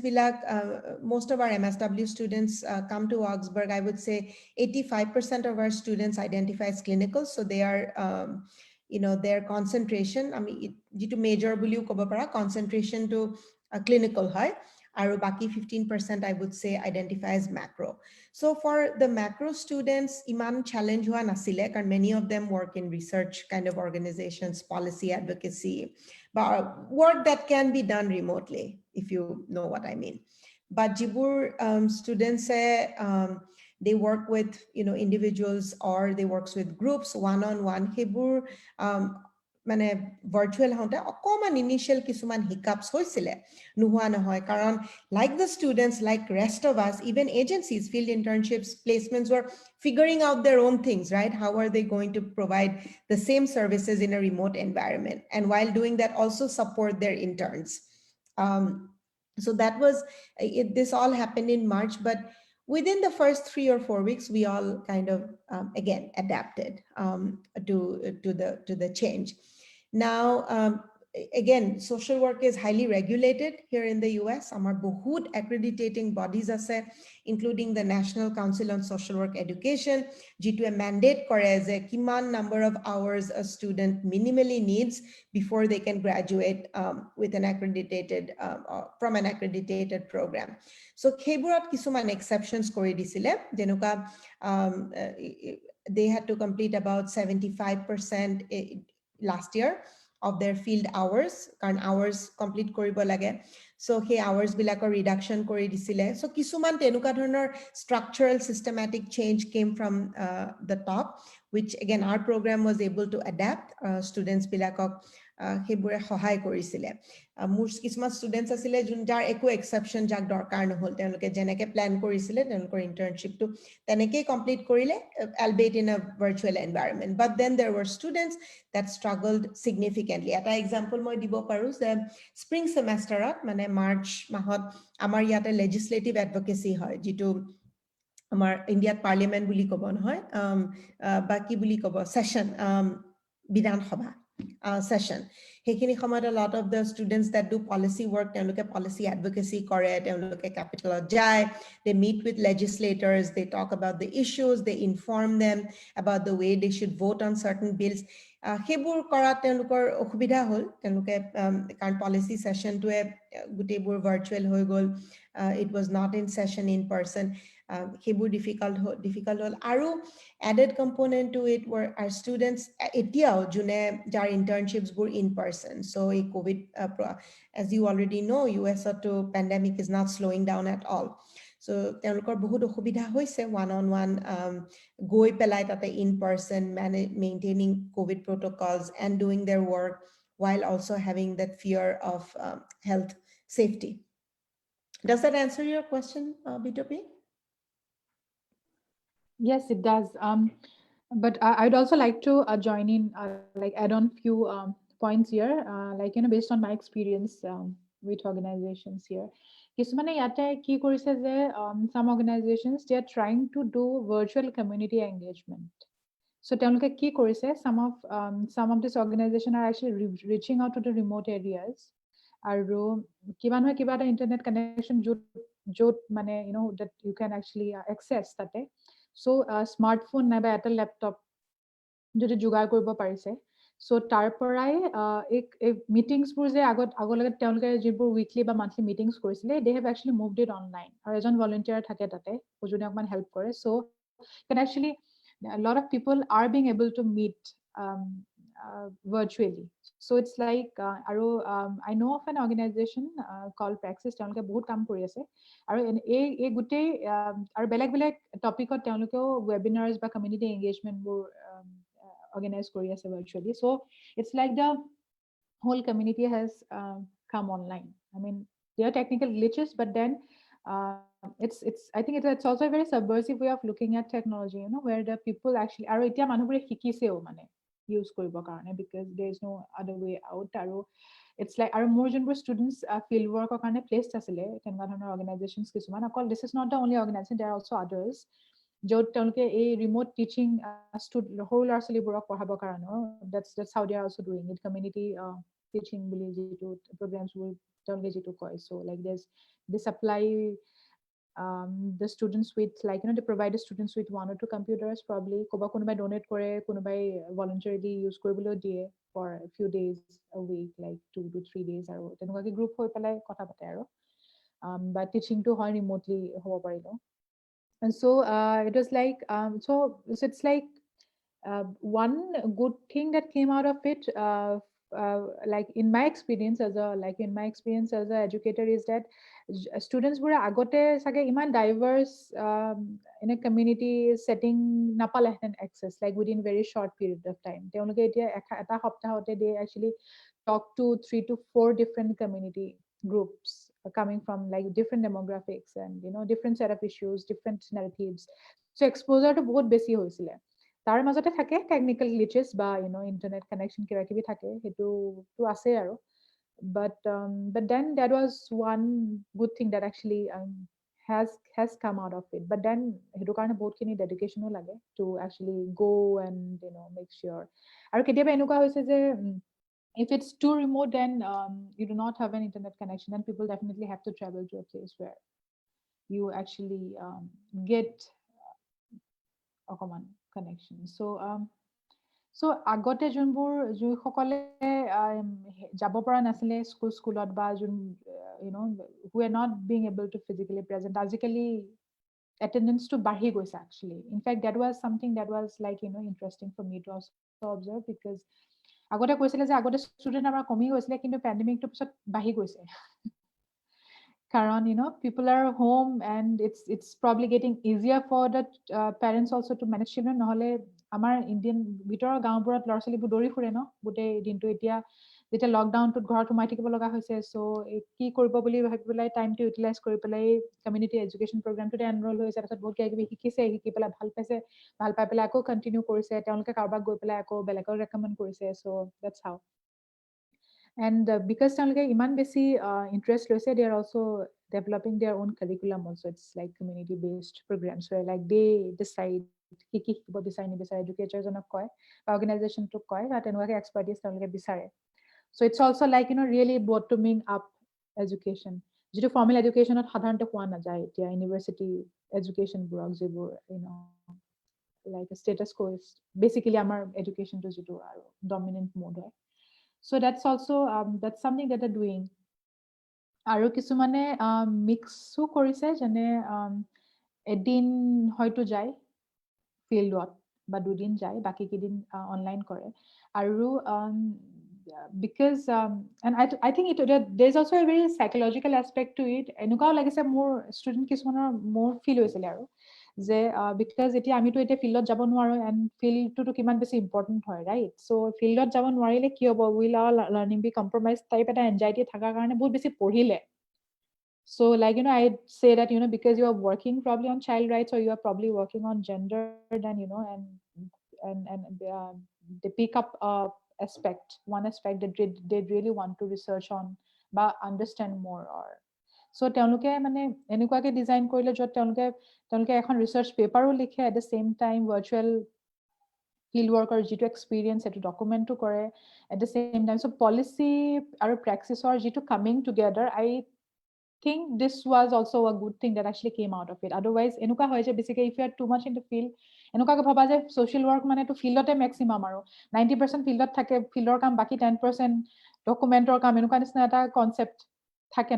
most of our MSW students come to Augsburg. I would say 85% of our students identify as clinical. So they are, their concentration, I mean, due to major concentration to clinical high. Aru baki 15% I would say identify as macro. So for the macro students, iman challenge hua nasile, and many of them work in research kind of organizations, policy advocacy, but work that can be done remotely, if you know what I mean. But Jibur students say they work with individuals, or they works with groups one-on-one. Hebur মানে virtual হওঁতে অকমান initial কিছুমান hiccups হৈছিলে নোহোৱা নহয় কাৰণ like the students, like rest of us, even agencies, field internships, placements were figuring out their own things, right? How are they going to provide the same services in a remote environment, and while doing that also support their interns. So that was this all happened in March, but within the first 3 or 4 weeks we all kind of again adapted to the change. Now, again, social work is highly regulated here in the US. Amar bahut accrediting bodies ase, including the National Council on Social Work Education, jitu a mandate kore je kiman number of hours a student minimally needs before they can graduate with an accredited from an accredited program. So Keburat kisuman exceptions kore disile jenuka they had to complete about 75% last year of their field hours, কাৰণ hours complete কৰিব লাগে, so সেই hours বিলাকৰ reduction কৰি দিছিলে. So কিছুমান তেনেকুৱা ধৰণৰ structural systematic change came from the top, which again our program was able to adapt students বিলাকক সেইবোৰে সহায় কৰিছিলে. মোৰ কিছুমান ষ্টুডেণ্টছ আছিলে যাৰ একো এক্সেপশ্যন যাক দৰকাৰ নহ'ল, তেওঁলোকে যেনেকৈ প্লেন কৰিছিলে তেওঁলোকৰ ইণ্টাৰ্ণশ্বিপটো তেনেকেই কমপ্লিট কৰিলে, albeit in a virtual environment. But then there were students that struggled significantly. এটা এক্সাম্পল মই দিব পাৰোঁ যে স্প্ৰিং ছেমেষ্টাৰত মানে মাৰ্চ মাহত আমাৰ ইয়াতে লেজিসলেটিভ এডভোকেচি হয়, যিটো আমাৰ ইণ্ডিয়াত পাৰ্লিয়ামেণ্ট বুলি ক'ব নহয়, বা কি বুলি ক'ব, ছেশ্যন, বিধানসভা session. Hekini a lot of the students that do policy work, they look at policy advocacy, they look at capital jai, they meet with legislators, they talk about the issues, they inform them about the way they should vote on certain bills. Hebur korat telukor okhubidha hol, teluke current policy session to a gutebur virtual hoy gol, it was not in session in person. Hebur difficult hol. Aru added component to it were our students etiao june jar internships were in person. So a COVID, as you already know, US to pandemic is not slowing down at all. So তেওঁলোকৰ বহুত অসুবিধা হৈছে one-on-one গৈ পেলাই তাতে in person maintaining COVID protocols and doing their work while also having that fear of health safety. Does that answer your question, Bitopi? Yes, it does. But I'd also like to join in, like add on few points here, like based on my experience with organizations here. Kisumane yate ki korise je some organizations, they are trying to do virtual community engagement. So তেওঁলোকে কি কৰিছে, some of this organization are actually reaching out to the remote areas, আৰু কিবা নহয় কিবা এটা internet connection য'ত মানে that you can actually access তাতে. So smartphone নাইবা এটা ল্যাপটপ যদি যোগাৰ কৰিব পাৰিছে, so তাৰ পৰাই এই মিটিংছবোৰ যে আগলৈকে তেওঁলোকে যিবোৰ উইকলি বা মান্থলি মিটিংছ কৰিছিলে, they have actually moved it online, আৰু এজন ভলান্টিয়াৰ থাকে তাতে যোনে অকমান হেল্প কৰে. So can actually a lot of people are being able to meet virtually. So it's like I know of an organization called Praxis. তেওঁলোকে বহুত কাম কৰি আছে আৰু এই গোটেই আৰু বেলেগ বেলেগ টপিকত তেওঁলোকেও ৱেবিনাৰ্ছ বা কমিউনিটি এংগেজমেণ্টবোৰ organize কৰি আছে virtually. So it's like the whole community has come online. I mean, there are technical glitches, but then it's I think it's also a very subversive way of looking at technology, where the people actually আৰু এতিয়া মানুহবোৰে শিকিছেও মানে use কৰিবৰ কাৰণে, because there is no other way out. আৰু it's like আৰু মোৰ যোনবোৰ students field workৰ কাৰণে placed আছিলে তেনেকুৱা ধৰণৰ organizations কিছুমান, অকল this is not the only organization, there are also others য'ত তেওঁলোকে এই ৰিমোট টিচিং সৰু ল'ৰা ছোৱালীবোৰক পঢ়াবৰ কাৰণেও that's how they are also doing it, community teaching বুলি যিটো programs-বোৰ তেওঁলোকে যিটো কয়. So like they supply the students with, like, they provide the students with 1 or 2 computers probably. কোনোবাই donate কৰে, কোনোবাই voluntarily use কৰিবলৈও দিয়ে for a few days a week, like 2 to 3 days, আৰু তেনেকুৱাকে group হৈ পেলাই কথা পাতে আৰু বা টিচিংটো হয় ৰিমোটলি হ'ব পাৰিব. And so it was like so it's like one good thing that came out of it, like in my experience as a educator, is that students were agote sage iman diverse in a community setting napale access, like within very short period of time. Teoloke etia eta hoptahote they actually talk to 3 to 4 different community groups coming from like different demographics and different set of issues, different narratives. So exposure to বহুত বেছি হৈছিলে. তাৰ মাজতে থাকে technical গ্লিচেছ বা internet connection কিবা কিবি থাকে, সেইটোতো আছে আৰু but then that was one good thing that actually has come out of it. But then সেইটো কাৰণে বহুতখিনি ডেডিকেশ্যনো লাগে to actually go and make sure. আৰু কেতিয়াবা এনেকুৱা হৈছে যে if it's too remote, then you do not have an internet connection, then people definitely have to travel to a place where you actually get a common connection. So আগতে যোনবোৰ যিসকলে যাব পৰা নাছিলে স্কুলত বা যোন who are not being able to physically present, আজিকালি attendance to বাঢ়ি গৈছে actually. In fact, that was something that was like interesting for me to also observe, because আগতে কৈছিলে যে আগতে ষ্টুডেণ্ট আমাৰ কমি গৈছিলে, কিন্তু পেণ্ডেমিকটোৰ পিছত বাঢ়ি গৈছে। Karan, people are home and it's probably getting easier for the parents also to manage children. নহলে আমাৰ ইণ্ডিয়ান ভিতৰৰ গাঁওবোৰত ল'ৰা ছোৱালীবোৰ দৌৰি ফুৰে গোটেই দিনটো। এতিয়া যেতিয়া লকডাউনটোত ঘৰত সোমাই থাকিব লগা হৈছে, চ' কি কৰিব বুলি ভাবি পেলাই টাইমটো ইউটিলাইজ কৰি পেলাই কমিউনিটি এডুকেশ্যন প্ৰগ্ৰামটোতে এনৰোল হৈছে। তাৰপিছত বহুত কিবা কিবি শিকি পেলাই ভাল পাইছে, ভাল পাই পেলাই আকৌ কণ্টিনিউ কৰিছে, তেওঁলোকে কাৰোবাক গৈ পেলাই আকৌ বেলেগক ৰেকমেণ্ড কৰিছে। চ' দেটছ হাউ। And because তেওঁলোকে ইমান বেছি interest লৈছে, they are also developing their own curriculum also. It's like community based programs where like they decide কি কি শিকিব বিচাৰে নিবিচাৰে, এডুকেটৰজনক কয় বা অৰ্গেনাইজেশ্যনটোক কয়, বা তেনেকুৱাকে এক্সপাৰ্টিজ তেওঁলোকে বিচাৰে। So it's also like really bottoming up education, যিটো ফৰ্মেল এডুকেশ্যনত সাধাৰণতে পোৱা নাযায় এতিয়া ইউনিভাৰ্চিটি এডুকেশ্যনবোৰক, যিবোৰ like a status quo is basically আমাৰ এডুকেশ্যনটো যিটো আৰু ডমিনেণ্ট মোড হয়। So that's also that's something that they're doing. আৰু কিছুমানে মিক্সো কৰিছে, যেনে এদিন হয়তো যায় ফিল্ডত বা 2 দিন যায়, বাকী কেইদিন অনলাইন কৰে। আৰু because and I think there's also a very psychological aspect to it. এনেকুৱাও লাগিছে মোৰ ষ্টুডেণ্ট কিছুমানৰ মোৰ ফিল হৈছিলে আৰু যে বিকজ এতিয়া আমিতো এতিয়া ফিল্ডত যাব নোৱাৰো, এণ্ড ফিল্ডটোতো কিমান বেছি ইম্পৰ্টেণ্ট হয়, ৰাইট? চ' ফিল্ডত যাব নোৱাৰিলে কি হ'ব, will our learning be compromise type এটা এনজাইটি থকাৰ কাৰণে বহুত বেছি পঢ়িলে। So like I'd say that because you are working probably on child rights, or you are probably working on gender, then and they pick up one aspect that they really want to research on বা understand more. Or so তেওঁলোকে মানে এনেকুৱাকে design কৰিলে য'ত তেওঁলোকে এখন research পেপাৰো লিখে, at the same time virtual field ৱৰ্কৰ যিটো এক্সপিৰিয়েঞ্চ সেইটো ডকুমেণ্টো কৰে at the same time. So' policy আৰু প্ৰেক্টিছৰ যিটো coming together, I think this was also a good thing that actually came out of it. Otherwise এনেকুৱা হয় যে বেছিকে if you are too much in the field, এনেকুৱাকে ভাবা যে social work মানে তো ফিল্ডতে মেক্সিমাম আৰু 90% ফিল্ডত থাকে, ফিল্ডৰ কাম, বাকি 10% ডকুমেণ্টৰ কাম, এনেকুৱা নিচিনা এটা কনচেপ্ট থাকে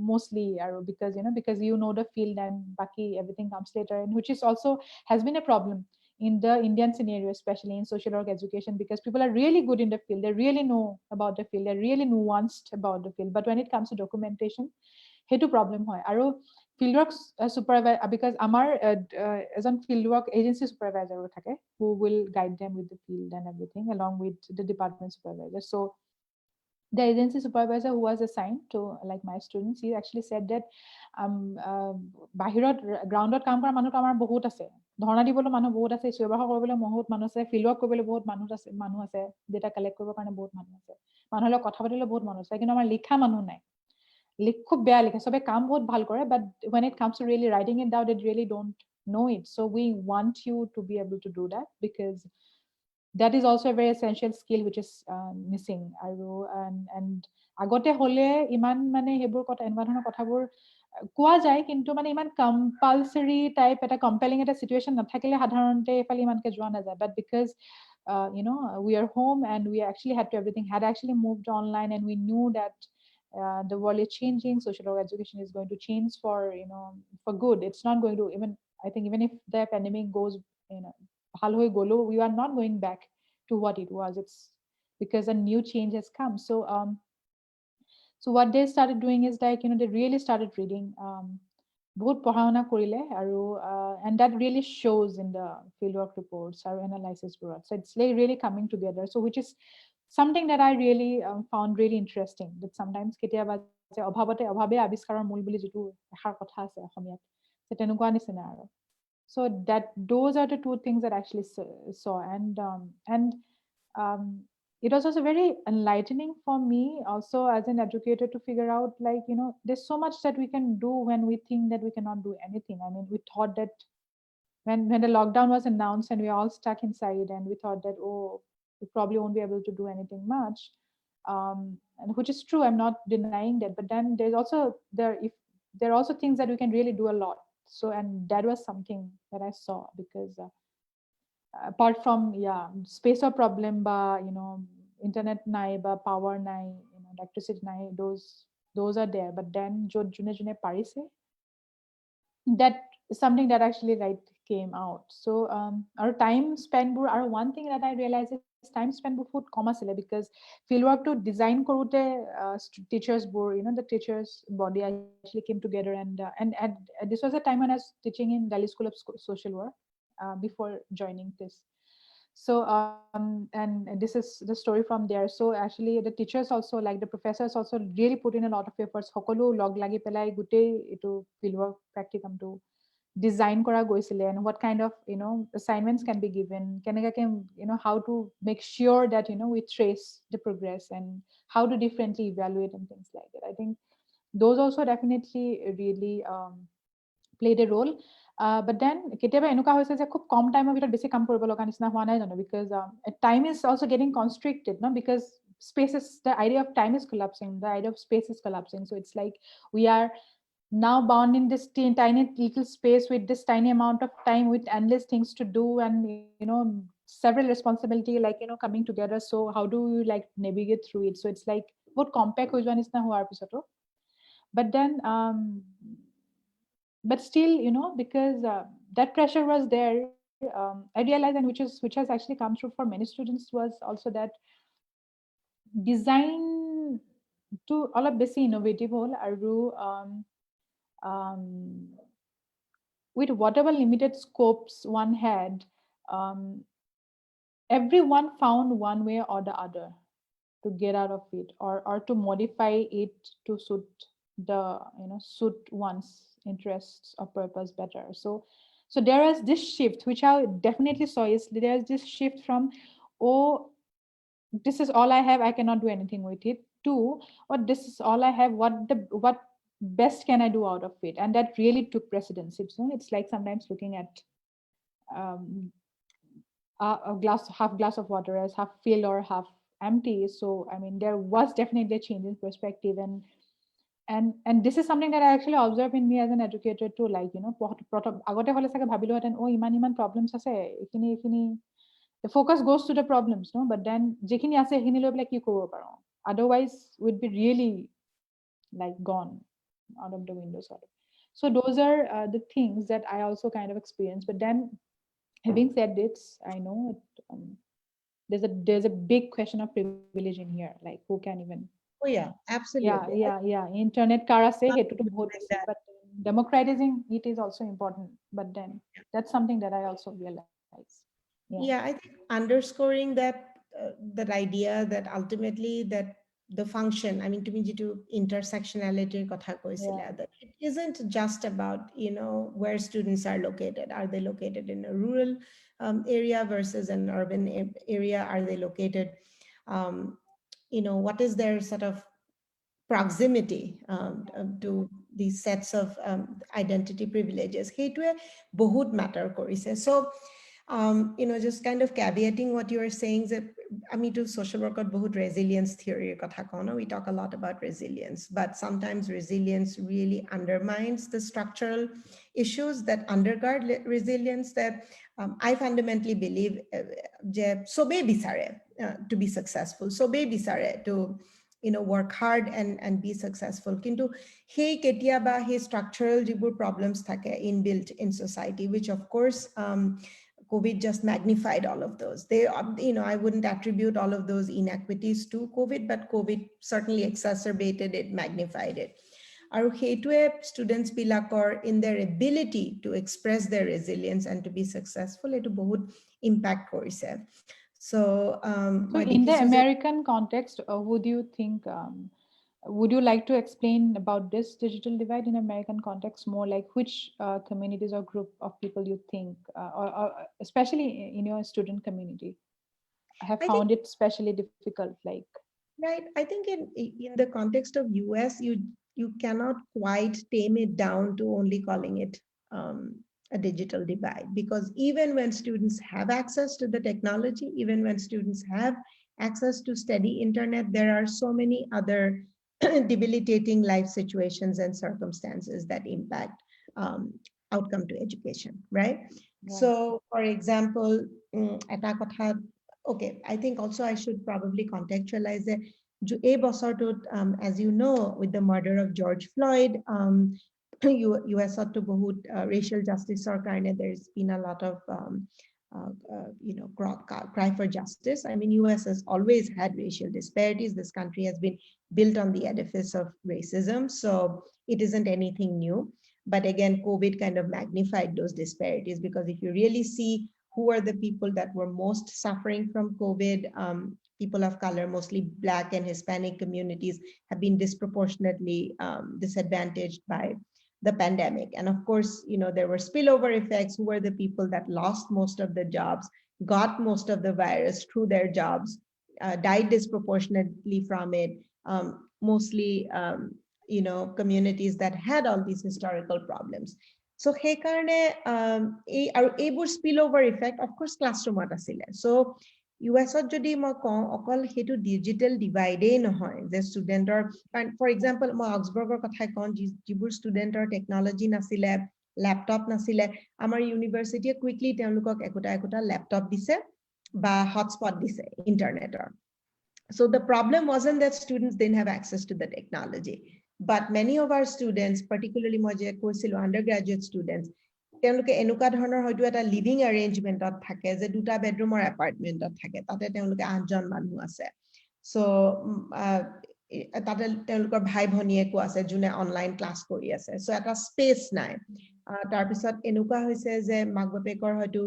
mostly, আৰু because you know the field and বাকি everything comes later, and which is also has been a problem in the Indian scenario, especially in social work education, because people are really good in the field, they really know about the field, they're really nuanced about the field, but when it comes to documentation, সেইটো problem হয় আৰু field work supervisor, because আমাৰ এজন field work agency চুপাৰভাইজাৰো থাকে who will guide them with the field and everything along with the department supervisor. So the agency supervisor who was assigned to like my students, he actually said that বাহিৰত গ্ৰাউণ্ডত কাম কৰা মানুহটো আমাৰ বহুত আছে, ধৰ্ণা দিবলৈ মানুহ বহুত আছে, চিঞৰ বাখৰ কৰিবলৈ বহুত মানুহ আছে, ফিল্ড ৱৰ্ক কৰিবলৈ বহুত মানুহ আছে, ডেটা কালেক্ট কৰিবৰ কাৰণে বহুত মানুহ আছে, মানুহৰ লগত কথা পাতিবলৈ বহুত মানুহ আছে, কিন্তু আমাৰ লিখা মানুহ নাই, খুব বেয়া লিখে, চবে কাম বহুত ভাল কৰে, but when it comes to really writing it down, they really don't know it. So we want you to be able to do that, because that is also a very essential skill which is missing. And আগতে হলে ইমান মানে সেইবোৰ কথা, এনেকুৱা ধৰণৰ কথাবোৰ কোৱা যায়, কিন্তু মানে ইমান কম্পালচৰি টাইপ এটা কম্পেলিং এটা চিটুৱেশ্যন নাথাকিলে সাধাৰণতে এইফালে ইমানকে যোৱা নাযায়, but because we are home and we actually had actually moved online, and we knew that the world is changing, social work education is going to change for good. It's not going to, even I think, even if the pandemic goes, ভাল হৈ গলো, we are not going back to what it was. It's because a new change has come. So what they started doing is like, they really started reading বহুত পঢ়া শুনা কৰিলে আৰু and that really shows in the fieldwork reports or analysis board. So it's like really coming together. So which is something that I really found really interesting, that sometimes কেতিয়াবা যে অভাৱে আৱিষ্কাৰৰ মূল বুলি যিটো এষাৰ কথা আছে অসমীয়াত, তেনেকুৱা নিচিনা আৰু. So that those are the two things that I actually saw, and it was also very enlightening for me also as an educator to figure out, like, there's so much that we can do when we think that we cannot do anything. I mean, we thought that when the lockdown was announced and we all stuck inside, and we thought that, oh, we probably won't be able to do anything much, and which is true, I'm not denying that, but then there are also things that we can really do a lot. So, and that was something that I saw, because apart from spacer problem ba internet nai ba power nai, electricity nai, those are there, but then june parise, that is something that actually came out. So our time spent bur, or one thing that I realized is time spent বহুত কম আছিলে, because field work to design কৰোতে teachers bur, the teachers body actually came together, and this was a time when I was teaching in Delhi School of Social Work before joining this. So and this is the story from there. So actually the teachers also, like the professors also, really put in a lot of efforts, সকলো log লাগি পেলাই গোটেই এইটো fieldwork practicum to design কৰা গৈছিলে, and what kind of assignments can be given, কেনেকৈ how to make sure that we trace the progress, and how to differently evaluate and things like that. I think those also definitely really played a role. But then কেতিয়াবা এনেকুৱা হৈছে যে খুব কম টাইমৰ ভিতৰত বেছি কাম কৰিব লগা নিচিনা হোৱা নাই জানো, because time is also getting constricted, no, because spaces, the idea of time is collapsing, the idea of space is collapsing. So it's like we are now bound in this tiny little space with this tiny amount of time, with endless things to do, and several responsibility, like coming together. So how do you like navigate through it? So it's like বহুত compact হৈ যোৱা নিচিনা হোৱাৰ পিছতো, but then but still, because that pressure was there, I realized, and which has actually come through for many students, was also that design to অলপ বেছি innovative হ'ল, আৰু um, with whatever limited scopes one had, everyone found one way or the other to get out of it, or to modify it to suit suit one's interests or purpose better. So there is this shift, which I definitely saw, is there is this shift from, oh, this is all I have, I cannot do anything with it, to, or this is all I have, what best can I do out of it? And that really took precedence. It's like sometimes looking at half glass of water as half filled or half empty. So I mean, there was definitely a change in perspective, and this is something that I actually observe in me as an educator too, like আগতে হলে চাগে ভাবিলো হেতেন, ও ইমান problems আছে, এইখিনি the focus goes to the problems, no, but then যেখিনি আছে সেইখিনি লৈ পেলাই কি কৰিব পাৰো, otherwise we'd be really like gone out of the window sort of. So those are the things that I also kind of experienced. But then Having said this, I know there's a big question of privilege in here, like who can even Oh yeah, absolutely. internet কাৰ আছে Not সেইটোতো বহুত like বেছি, that. but democratizing it is also important, but then that's something that I also realize. Yeah, I think underscoring that idea that ultimately that the function, I mean, to me, to intersectionality kotha Yeah. koisila, that it isn't just about, where students are located. Are they located in a rural area versus an urban area? Are they located, um, what is their sort of proximity to these sets of identity privileges? সেইটোৱে বহুত matter কৰিছে. So just kind of caveating what you are saying, that to social work বহুত resilience theory কথা কওঁ, no? We talk a lot about resilience, but sometimes resilience really undermines the structural issues that undergird resilience. That I fundamentally believe যে চবেই বিচাৰে to be successful, চবেই বিচাৰে to work hard and be successful. Kintu hey ketiaba hey structural jibur problems thake inbuilt in society, which of course COVID just magnified all of those. I wouldn't attribute all of those inequities to COVID, but COVID certainly exacerbated it, magnified it. আৰু সেইটোৱে students বিলাকৰ in their ability to express their resilience and to be successful, এইটো বহুত impact কৰিছে. So So in the American context, would you like to explain about this digital divide in American context more, like which communities or group of people you think, or especially in your student community, have found it especially difficult? Like, right, I think in the context of US, you cannot quite tame it down to only calling it a digital divide, because even when students have access to the technology, even when students have access to steady internet, there are so many other debilitating life situations and circumstances that impact outcome to education, right? So for example, এটা কথা, okay, I think also I should probably contextualize it. As you know, with the murder of George Floyd, US to bahut racial justice or karne, there's been a lot of cry for justice. I mean, US has always had racial disparities. This country has been built on the edifice of racism, so it isn't anything new. But again, COVID kind of magnified those disparities, because if you really see who are the people that were most suffering from COVID, people of color, mostly Black and Hispanic communities, have been disproportionately disadvantaged by the pandemic. And of course, there were spillover effects. Who were the people that lost most of the jobs, got most of the virus through their jobs, died disproportionately from it, mostly communities that had all these historical problems. So সেইকাৰণে আৰু এইবোৰ spillover effect of course classroomত আছিলে. So ইউএছত যদি মই কওঁ, অকল সেইটো digital ডিভাইডেই নহয় যে ষ্টুডেণ্টৰ, কাৰণ ফৰ এক্সাম্পল মই অক্সবৰ্গৰ কথাই কওঁ, যিবোৰ ষ্টুডেণ্টৰ টেকনলজি নাছিলে, লেপটপ নাছিলে, আমাৰ ইউনিভাৰ্চিটিয়ে কুইকলি তেওঁলোকক একোটা লেপটপ দিছে বা হটস্পট দিছে ইণ্টাৰনেটৰ. So the problem wasn't that students didn't have access to the technology, but many of our students, particularly মই যে কৈছিলো undergraduate students, তেওঁলোকে এনেকুৱা ধৰণৰ হয়তো এটা লিভিং এৰেঞ্জমেন্টত থাকে যে দুটা বেডৰুমৰ এপাৰ্টমেন্টত থাকে, তাতে তেওঁলোকে 8জন মানুহ আছে। সো তাতে তেওঁলোকৰ ভাই ভনীয়েকো আছে যোনে অনলাইন ক্লাছ কৰি আছে। সো এটা স্পেচ নাই। তাৰপিছত এনেকুৱা হৈছে যে মাক বাপেকৰ হয়তো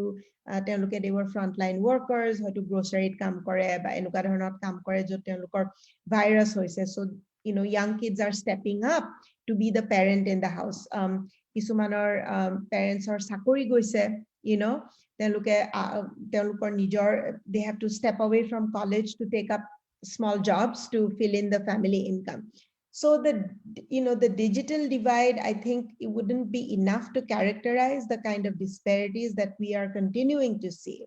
তেওঁলোকে they were frontline workers, হয়তো গ্ৰচাৰীত কাম কৰে বা এনেকুৱা ধৰণৰ কাম কৰে য'ত তেওঁলোকৰ ভাইৰাছ হৈছে। So young kids are stepping up to be the parent in the house. কিছুমানৰ পেৰেণ্টছৰ চাকৰি গৈছে, তেওঁলোকৰ নিজৰ, they have to step away from college to take up small jobs to fill in the family income. So the digital divide, I think it wouldn't be enough to characterize the kind of disparities that we are continuing to see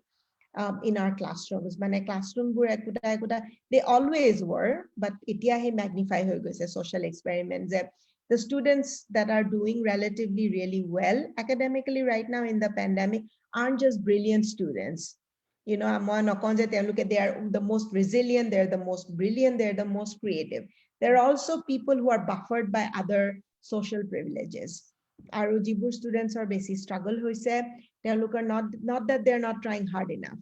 in our classrooms. মানে classroomবোৰ একোটা they always were, but এতিয়াহে magnify হৈ গৈছে social experiment যে the students that are doing relatively really well academically right now in the pandemic aren't just brilliant students. মই নকওঁ যে তেওঁলোকে they are the most resilient, they're the most brilliant, they're the most creative. There are also people who are buffered by other social privileges. আৰু যিবোৰ students are বেছি struggle হৈছে, not that they're not trying hard enough,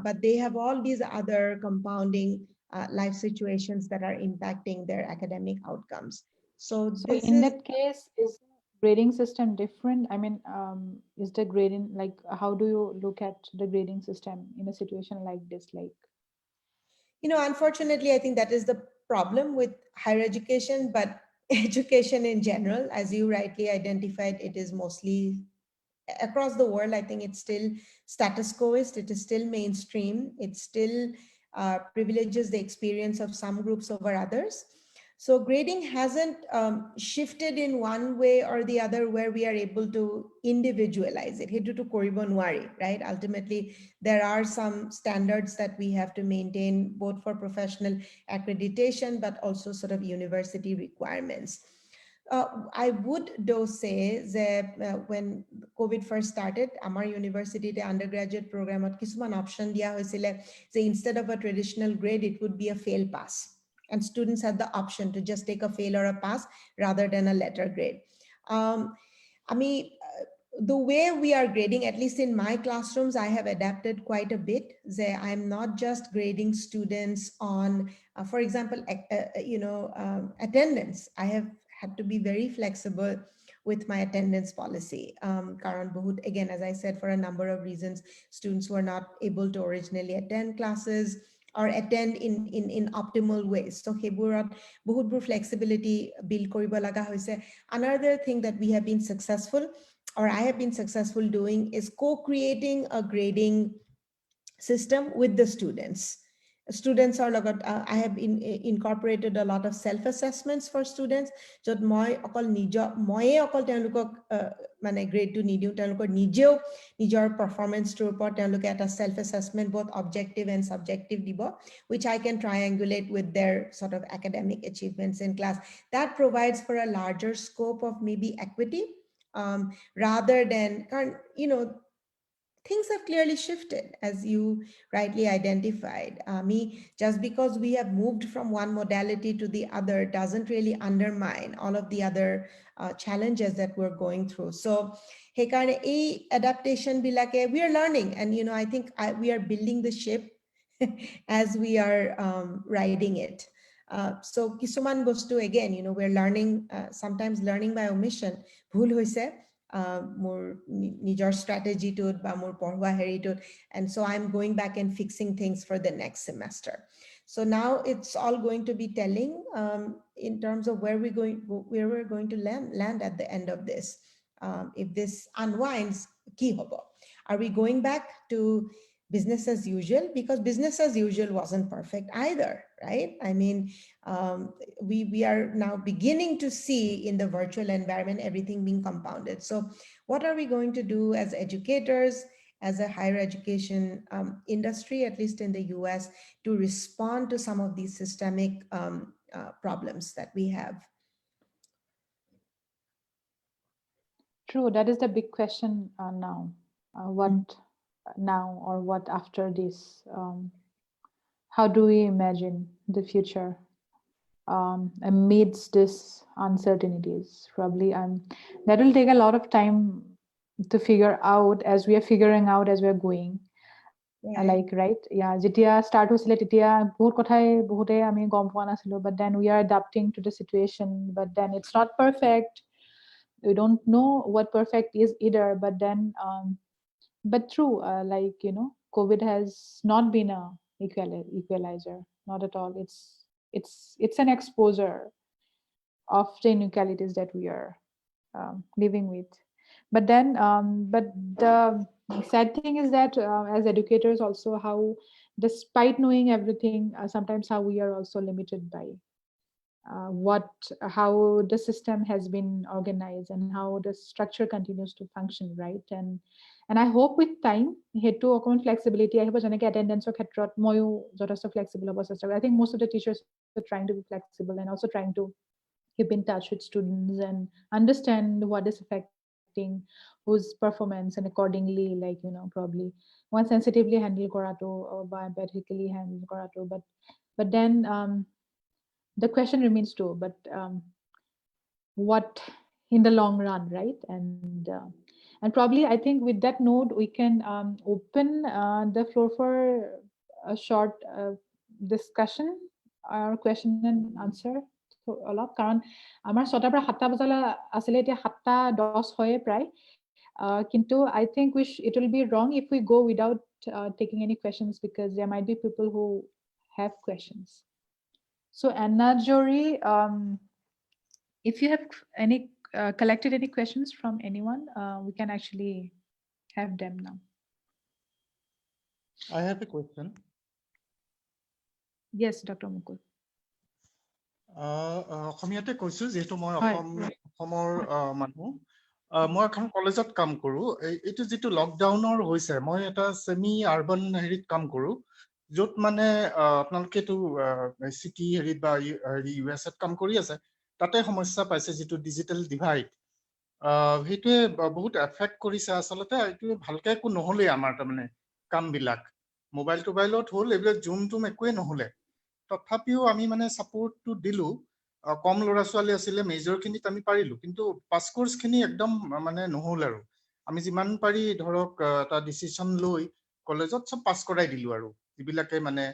but they have all these other compounding life situations that are impacting their academic outcomes. So So this in is, that case, is the grading system different? I mean, is the grading like how do you look at the grading system in a situation like this? Like, unfortunately, I think that is the problem with higher education, but education in general, as you rightly identified, it is mostly across the world. I think it's still status quoist, it is still mainstream, it still privileges the experience of some groups over others. So grading hasn't shifted in one way or the other where we are able to individualize it. Hetu to koribo nwari, right? Ultimately, there are some standards that we have to maintain both for professional accreditation, but also sort of university requirements. I would though say that when COVID first started, our university, the undergraduate program, kisuman option diya hoisile, say instead of a traditional grade, it would be a fail pass. And students had the option to just take a fail or a pass rather than a letter grade. I mean, the way we are grading, at least in my classrooms, I have adapted quite a bit. I'm not just grading students on, for example, attendance. I have had to be very flexible with my attendance policy. Karan Bahut, again, as I said, for a number of reasons, students were not able to originally attend classes or attend in optimal ways. So heburat bahut bur flexibility build koribo laga hoise. Another thing that we have been successful, or I have been successful doing, is co-creating a grading system with the students. Students are I have incorporated a lot of self-assessments for students. Jot moi okol telukok mane grade to nidiu telukor nijeo nijor performance to report teluk at a self-assessment, both objective and subjective dibo, which I can triangulate with their sort of academic achievements in class. That provides for a larger scope of maybe equity, rather than, things have clearly shifted, as you rightly identified. Just because we have moved from one modality to the other doesn't really undermine all of the other challenges that we're going through. So, hey, adaptation be like, we are learning, and I think we are building the ship as we are riding it. So kisuman bostu, again, we're learning, sometimes learning by omission. Bhul hoise, more nijor strategy to it, ba more porhua heritud. And so I'm going back and fixing things for the next semester. So now it's all going to be telling in terms of where we're going to land at the end of this. If this unwinds, ki hobo. Are we going back to business as usual? Because business as usual wasn't perfect either, right? I mean, we are now beginning to see in the virtual environment everything being compounded. So what are we going to do as educators, as a higher education industry, at least in the US, to respond to some of these systemic problems that we have? true, that is the big question now. What now or what after this? How do we imagine the future amidst this uncertainties? Probably that will take a lot of time to figure out as we are figuring out as we are going. Like, right? Yeah, যেতিয়া start হৈছিলে তেতিয়া বহুত কথাই বহুতে আমি গম পোৱা নাছিলো, but then we are adapting to the situation, but then it's not perfect. We don't know what perfect is either, but true, like, COVID has not been a equalizer, not at all. It's an exposure of the inequalities that we are living with. But then but the sad thing is that as educators also, how despite knowing everything, sometimes how we are also limited by how the system has been organized and how the structure continues to function, right? And I hope with time hetu অকমান flexibility আহিব, যেনেকে attendance ক্ষেত্ৰত ময়ো যথেষ্ট flexible হ'ব চেষ্টা কৰোঁ. I think most of the teachers are trying to be flexible and also trying to keep in touch with students and understand what is affecting whose performance, and accordingly, like, probably one sensitively handle কৰাটো বা empathically handle কৰাটো, but then the question remains too, but what in the long run, right? And And probably, I think with that note, we can open the floor for a short discussion or question and answer. So, অলপ কাৰণ আমাৰ 6টাৰ পৰা 7টা বজালৈ আছিলে এতিয়া 7:10 হয়ে প্ৰায় কিন্তু I think it will be wrong if we go without taking any questions because there might be people who have questions. So Anna Jory, if you have any collected any questions from anyone, we can actually have them now. I have a question. Yes, Dr. Mukul. অসমীয়াতে কৈছো যেহেতু মই অসমৰ মানুহ মই এখন কলেজত কাম কৰো এইটো যেটো লকডাউনৰ হৈছে মই এটা সেমি আৰবান হেৰিত কাম কৰো যত মানে আপোনালোকে তো সিটি হেৰিত বা ইউএছত কাম কৰি আছে তাতে সমস্যা পাইছে যেটো ডিজিটাল ডিভাইড হেতুৱে বহুত এফেক্ট কৰিছে আসলতে এইটো ভালকে একো নহলে আমাৰ তাৰ মানে কাম বিলাক মোবাইলত হল এইবিলাক জুম টুম একোৱে নহলে তথাপিও আমি মানে সাপোৰ্টটো দিলু কম লৰা ছোৱালী আছিল মেজৰ খিনিত আমি পাৰিলু কিন্তু পাস কোৰ্স খিনি একদম মানে নহল আৰু আমি যিমান পাৰি ধৰক এটা ডিসিশন লৈ কলেজত সব পাস কৰাই দিলু আৰু যিবিলাকে মানে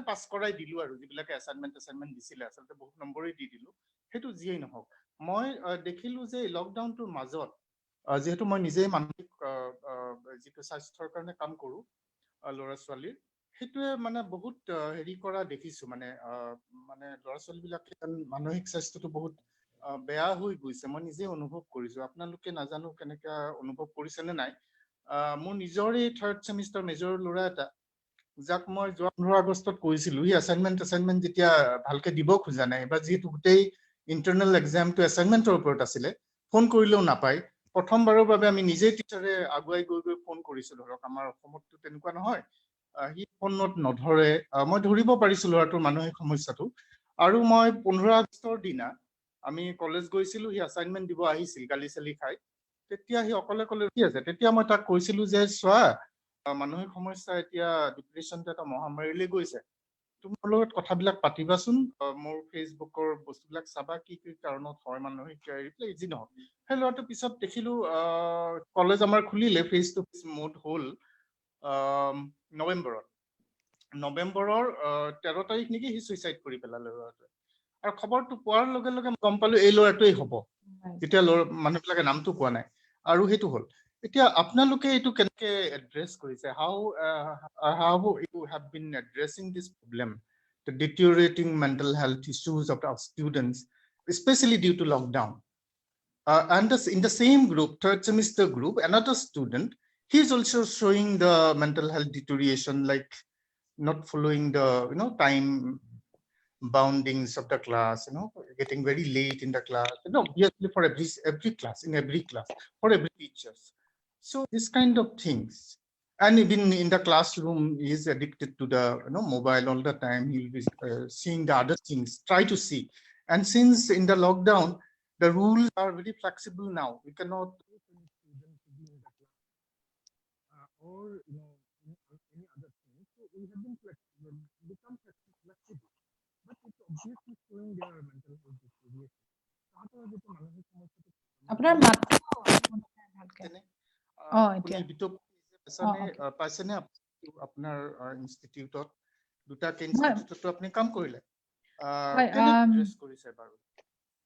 পাস কৰাই দিলু আৰু যিবিলাকে অ্যাসাইনমেন্ট দিছিলে আসলতে বহুত নম্বৰই দি দিলু হেতু জিয়ে নহক মই দেখিলু যে লকডাউনটোৰ মাজত যেহেতু মই নিজে মানসিক যিটো স্বাস্থ্যৰ কাৰণে কাম কৰো লৰা ছোৱালীৰ হেতুৱে মানে বহুত হেৰি কৰা দেখিছো মানে লৰা ছোৱালী বিলাকে মানসিক স্বাস্থ্যটো বহুত বেয়া হৈ গৈছে মই নিজে অনুভৱ কৰিছো আপোনালোকে নাজানো কেনেকা অনুভৱ কৰিছে নে নাই মোৰ নিজৰে 3rd সেমিষ্টাৰ মেজৰ লৰা এটা যাক মই 15 আগষ্টত কৈছিলো হি অ্যাসাইনমেন্ট যেতিয়া ভালকে দিব খোজা নাই বা যেহেতু গোটেই ইন্টাৰনেল এক্সামটো অ্যাসাইনমেন্টৰ ওপৰত আছিলে ফোন কৰিলেও নাপায় প্ৰথমবাৰৰ বাবে আমি নিজে টিচাৰে আগুৱাই গৈ ফোন কৰিছো ধৰক আমাৰ অসমতটো তেনেকুৱা নহয় হি ফোনত নধৰে মই ধৰিব পাৰিছো লৰাটোৰ মানসিক সমস্যাটো আৰু মই 15 আগষ্টৰ দিনা আমি কলেজ গৈছিলো হি অ্যাসাইনমেন্ট দিব আহিছিল গালি চালি খাই তেতিয়া হি অকলে কি আছে তেতিয়া মই তাক কৈছিলো যে সোৱা মানসিক সমস্যা এতিয়া ডিপ্ৰেছনটো এটা মহামাৰীলৈ গৈছে তোমাৰ লগত কথাবিলাক পাতিবাচোন মোৰ ফেসবুকৰ বস্তুবিলাক চাবা কি কাৰণত হয় মানসিক ৰিপ্লাই ইজি নহয় সেই লৰাটো পিছত দেখিলো কলেজ আমাৰ খুলিলে ফেস টু ফেস মোড হল নৱেম্বৰৰ 13 তাৰিখ নেকি হি সুইসাইড কৰি পেলালে লৰাটোৱে আৰু খবৰটো পোৱাৰ লগে লগে গম পালো এই লৰাটোৱেই হ'ব যেতিয়া মানুহবিলাকে নামটো কোৱা নাই আৰু হেতু হল এতিয়া আপোনালোকে এটো কেনেকে এড্ৰেছ কৰিছে how you have been addressing this problem the deteriorating mental health issues of our students especially due to lockdown and in the same group 3rd semester group another student he is also showing the mental health deterioration like not following the time boundings of the class getting very late in the class obviously for every class in every class for every teachers so this kind of things and even in the classroom he is addicted to the mobile all the time he will be seeing the other things try to see and since in the lockdown the rules are very flexible now we cannot or any other thing so we have been flexible become flexible but it's obviously showing their mental health deterioration আপোনাৰ মাতটো ভালকে আপুনি পাইছেনে আপোনাৰ ইনষ্টিটিউটত দুটা ইনষ্টিটিউটত আপুনি কাম কৰিলে কেনে এড্ৰেছ কৰিছে বাৰু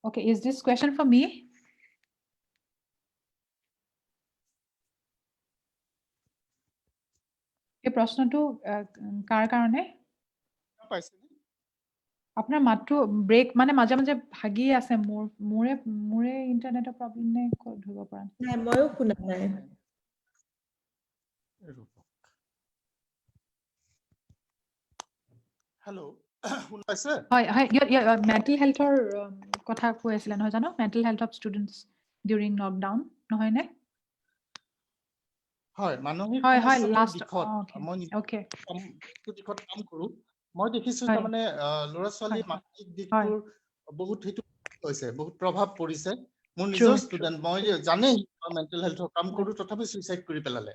Okay, is this question for me? এই প্ৰশ্নটো কাৰ কাৰণে পাইছেনে আপোনাৰ মাতটো ব্ৰেক মানে মাজে মাজে ভাগি আছে মোৰে ইন্টাৰনেটৰ প্ৰবলেম নে ধৰিব পৰা নাই ময়ো শুনা নাই হেল্ল' শুনা পাইছে হয় মেণ্টেল হেলথৰ কথা কৈ আছিলে নহয় জানো mental health of students during lockdown নহয় নে হয় মানসিক দিশত কাম কৰো মই দেখিছো তাৰমানে ল'ৰা ছোৱালী মানসিক দিশটোৰ বহুত হেতু হৈছে বহুত প্ৰভাৱ পৰিছে মোৰ নিজৰ ষ্টুডেন্ট মই জানেই মেণ্টেল হেলথৰ কাম কৰো তথাপি সুইসাইড কৰি পেলালে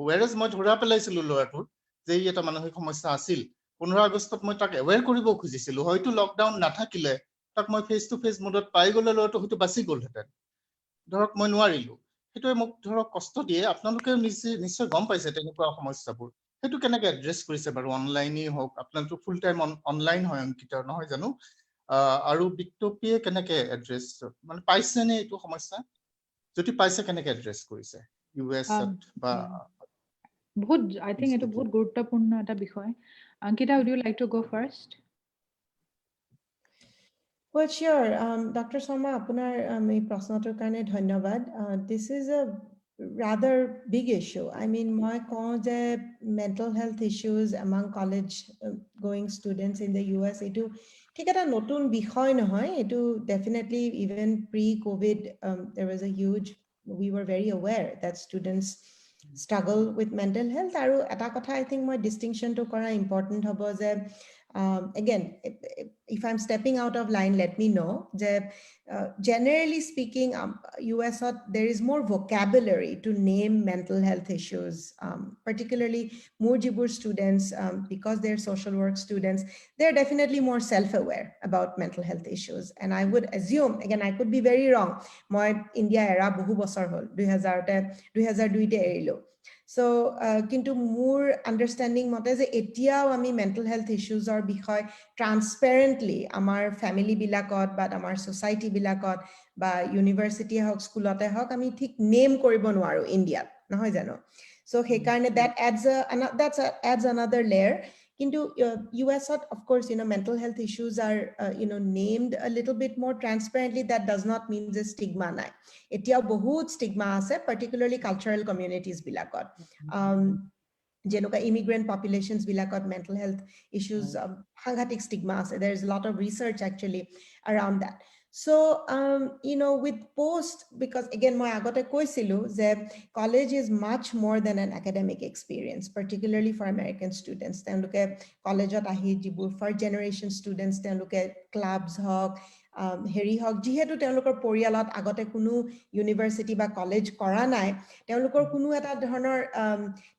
whereas মই ধৰা পেলাইছিলো ল'ৰাটোৰ যে ই এটা মানসিক সমস্যা আছিল 15 আগষ্টত মই তাক এৱেৰ কৰিব খুজিছিলো হয়তো লকডাউন নাথাকিলে তাক মই ফেস টু ফেস মোডত পাই গলে ল'ৰাটো হয়তো বাচি গ'লহেঁতেন ধৰক মই নোৱাৰিলো সেইটোৱে মোক ধৰক কষ্ট দিয়ে আপোনালোকে নিশ্চয় গম পাইছে তেনেকুৱা সমস্যাবোৰ সেইটো কেনেকৈ এড্ৰেছ কৰিছে বাৰু অনলাইনেই হওক আপোনালোক ফুল টাইম অনলাইন হয় অংকিতা নহয় জানো আৰু বিটপিয়ে কেনেকৈ এড্ৰেছ মানে পাইছেনে এইটো সমস্যা যদি পাইছে কেনেকৈ এড্ৰেছ কৰিছে ইউএছত বা বহুত আই থিংক এটো বহুত গুৰুত্বপূৰ্ণ এটা বিষয় Ankita, would you like to go first? Well, sure. Dr. Sharma, আপোনাৰ এই প্ৰশ্নটোৰ কাৰণে ধন্যবাদ. This is a rather big issue. I mean, মই কওঁ যে mental health issues among college going students in the US, এইটো ঠিক এটা নতুন বিষয় নহয়. এইটো definitely even pre-COVID, there was a huge, we were very aware that students struggle with mental health. আৰু এটা কথা I think মই distinctionটো কৰা important হ'ব যে again, if I'm stepping out of line, let me know that generally speaking, US, there is more vocabulary to name mental health issues, particularly Mujibur students, because they're social work students, they're definitely more self-aware about mental health issues. And I would assume, again, I could be very wrong, moi India era bohu bosor hol, 2002 te erilo. So, kintu more understanding mote je etiao ami mental health issues or বিষয় transparently amar family bilakot but amar society bilakot ba university hok schoolate hok ami thik name koribo noaru India nohoy jano so he karne that adds another layer kintu US of course mental health issues are named a little bit more transparently. That does not mean the stigma nai etia bahut stigma ase particularly cultural communities bilakot যেনেকুৱা immigrant populations bilakot mental health issues সাংঘাতিক stigma ase. There's a lot of research actually around that. So with post, because again moi agote koisilu je college is much more than an academic experience, particularly for American students. Tenuke college ot ahi jibur first generation students tenuke clubs hok হেৰি হক যেহেতু তেওঁলোকৰ পৰিয়ালত আগতে কোনো university বা college কৰা নাই তেওঁলোকৰ কোনো এটা ধৰণৰ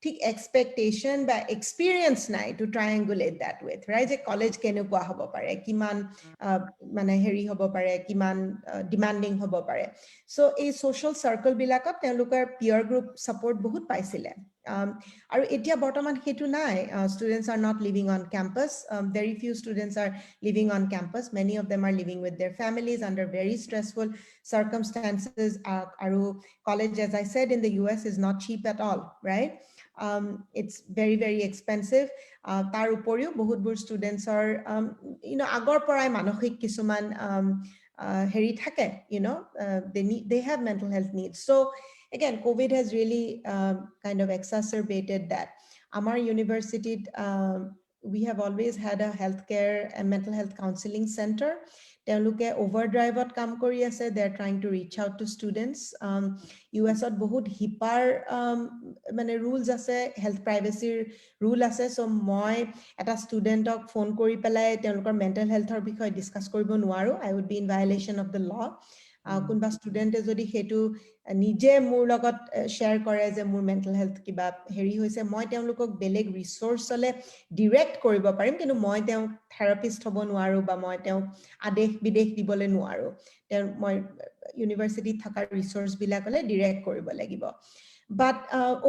ঠিক এক্সপেক্টেশন বা এক্সপেৰিয়েন্স নাই টু ট্ৰায়াঙ্গুলেট দ্যাট উইথ ৰাইট যে কলেজ কেনেকুৱা হ'ব পাৰে কিমান মানে হেৰি হ'ব পাৰে কিমান ডিমান্ডিং হ'ব পাৰে সো এই সোশ্যাল সার্কেল বিলাকত তেওঁলোকৰ পিয়াৰ গ্ৰুপ সাপোর্ট বহুত পাইছিলে আৰু এতিয়া বৰ্তমান হেতু নাই students are not living on campus very few students are living on campus many of them are living with their families under very stressful circumstances aru college as I said in the US is not cheap at all right it's very very expensive tar uporiu bahut bur students are agor porai manoshik kisuman heri thake they have mental health needs so again COVID has really kind of exacerbated that amar university we have always had a healthcare and mental health counseling center তেওঁলোকে overdrive কাম কৰি আছে they are trying to reach out to students US ত বহুত হিপাৰ মানে rules আছে health privacy rule আছে so মই এটা ষ্টুডেন্টক ফোন কৰি পেলাই তেওঁলোকৰ mental healthৰ বিষয়ে ডিসকাস কৰিব নোৱাৰো I would be in violation of the law কোনবা ষ্টুডেন্টে যদি হেতু নিজে মোৰ লগত শেয়াৰ কৰে যে মোৰ মেন্টাল হেলথ কিবা হেৰি হৈছে মই তেওঁলোকক বেলেগ ৰিসোৰ্সলে ডাইৰেক্ট কৰিব পাৰিম কিন্তু মই তেওঁ থেৰাপিষ্ট হ'ব নোৱাৰো বা মই তেওঁ আদেশ বিদেশ দিবলে নোৱাৰো মই ইউনিভাৰ্সিটি থকা ৰিসোৰ্স বিলাকলে ডাইৰেক্ট কৰিব লাগিব but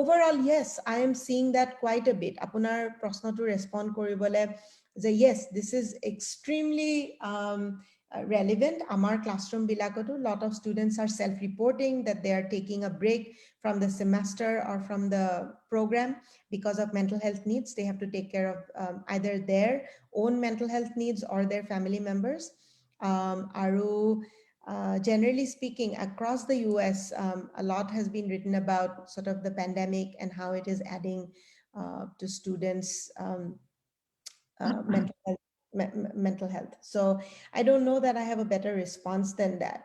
overall yes I am seeing that quite a bit apunar proshno to respond koribole je yes this is extremely relevant amar classroom bilakotu lot of students are self reporting that they are taking a break from the semester or from the program because of mental health needs they have to take care of either their own mental health needs or their family members aru generally speaking, across the US, a lot has been written about sort of the pandemic and how it is adding to students' mental health. So I don't know that I have a better response than that.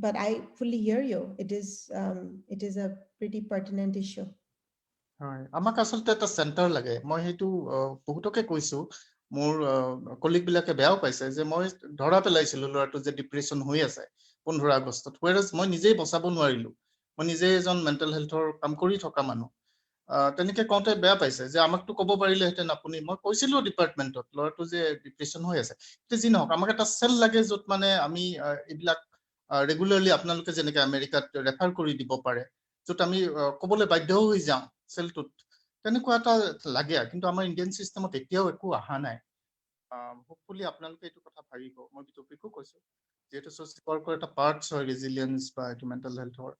But I fully hear you. It is a pretty pertinent issue. আমাক আসলতে এটা centre লাগে মই হেতু বহুতকে কৈছো মোৰ colleague বিলাকে বেয়াও পাইছে যে মই ধৰা পেলাইছিলো লৰাটো যে ডিপ্ৰেছন হৈ আছে 15 আগষ্টত whereas মই নিজেই বচাব নোৱাৰিলো মই নিজে এজন মেন্টাল হেলথৰ কাম কৰি থকা মানুহ তেনেকে কওঁতে বেয়া পাইছে যে আমাকতো ক'ব পাৰিলে হেতেন আপুনি মই কৈছিলো ডিপাৰ্টমেন্টত লৰাটো যে ডিপ্ৰেছন হৈ আছে তে যি নহওক আমাক এটা সেল লাগে যত মানে আমি এইবিলাক ৰেগুলাৰলি আপোনালোকে যেনেকৈ আমেৰিকাত ৰেফাৰ কৰি দিব পাৰে, য'ত আমি ক'বলৈ বাধ্য হৈ যাওঁ চেলটোত, তেনেকুৱা এটা লাগে। কিন্তু আমাৰ ইণ্ডিয়ান চিষ্টেমত এতিয়াও একো অহা নাই। হোপফুলি আপোনালোকে এইটো কথা ভাবিব। মই বিতপিকো কৈছোঁ, যিহেতু ছ'চিয়েল ৱৰ্কৰ এটা পাৰ্টছ হয় ৰেজিলিয়েঞ্চ বা এইটো মেণ্টেল হেল্থৰ,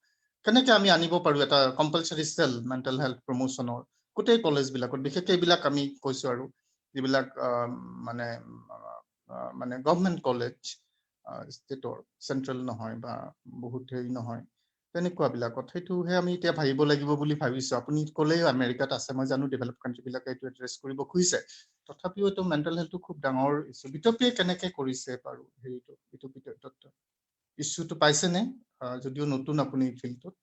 কেনেকৈ আমি আনিব পাৰোঁ এটা কম্পালচাৰী চেল মেণ্টেল হেল্থ প্ৰমোশ্যনৰ গোটেই কলেজবিলাকত, বিশেষকৈ এইবিলাক আমি কৈছোঁ আৰু যিবিলাক মানে গভৰ্ণমেণ্ট কলেজ, ষ্টেটৰ, চেণ্ট্ৰেল নহয় বা বহুত হেৰি নহয়, তেনেকুৱাবিলাকত সেইটোহে আমি এতিয়া ভাবিব লাগিব বুলি ভাবিছোঁ। আপুনি ক'লেই আমেৰিকাত আছে, মই জানো ডেভেলপ কাণ্ট্ৰিবিলাকে এইটো এড্ৰেছ কৰিব খুজিছে, তথাপিও এইটো মেণ্টেল হেল্থটো খুব ডাঙৰ ইছ্যু। বিতপিয়ে কেনেকৈ কৰিছে বাৰু হেৰিটো, বিতপি দত্ত ইছ্যুটো পাইছেনে? যদিও নতুন আপুনি ফিল্ডটোত।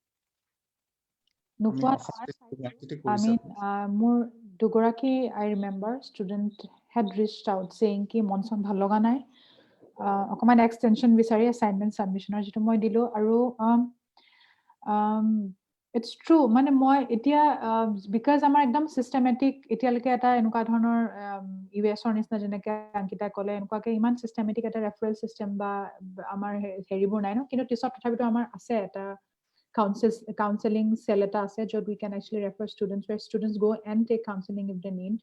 মোৰ দুগৰাকী I remember student had reached out saying কি মন চন ভাল লগা নাই, অকমান এক্সটেনশ্যন বিচাৰি assignment submissionৰ যিটো মই দিলোঁ। আৰু it's true, মানে মই এতিয়া বিকজ আমাৰ একদম চিষ্টেমেটিক এতিয়ালৈকে এটা এনেকুৱা ধৰণৰ US-ৰ নিচিনা যেনেকৈ অংকিতা ক'লে এনেকুৱাকৈ ইমান চিষ্টেমেটিক এটা ৰেফাৰেল চিষ্টেম বা আমাৰ হেৰিবোৰ নাই ন, কিন্তু পিছত তথাপিতো আমাৰ আছে এটা counseling cell eta ase jod we can actually refer students, where students go and take counseling if they need.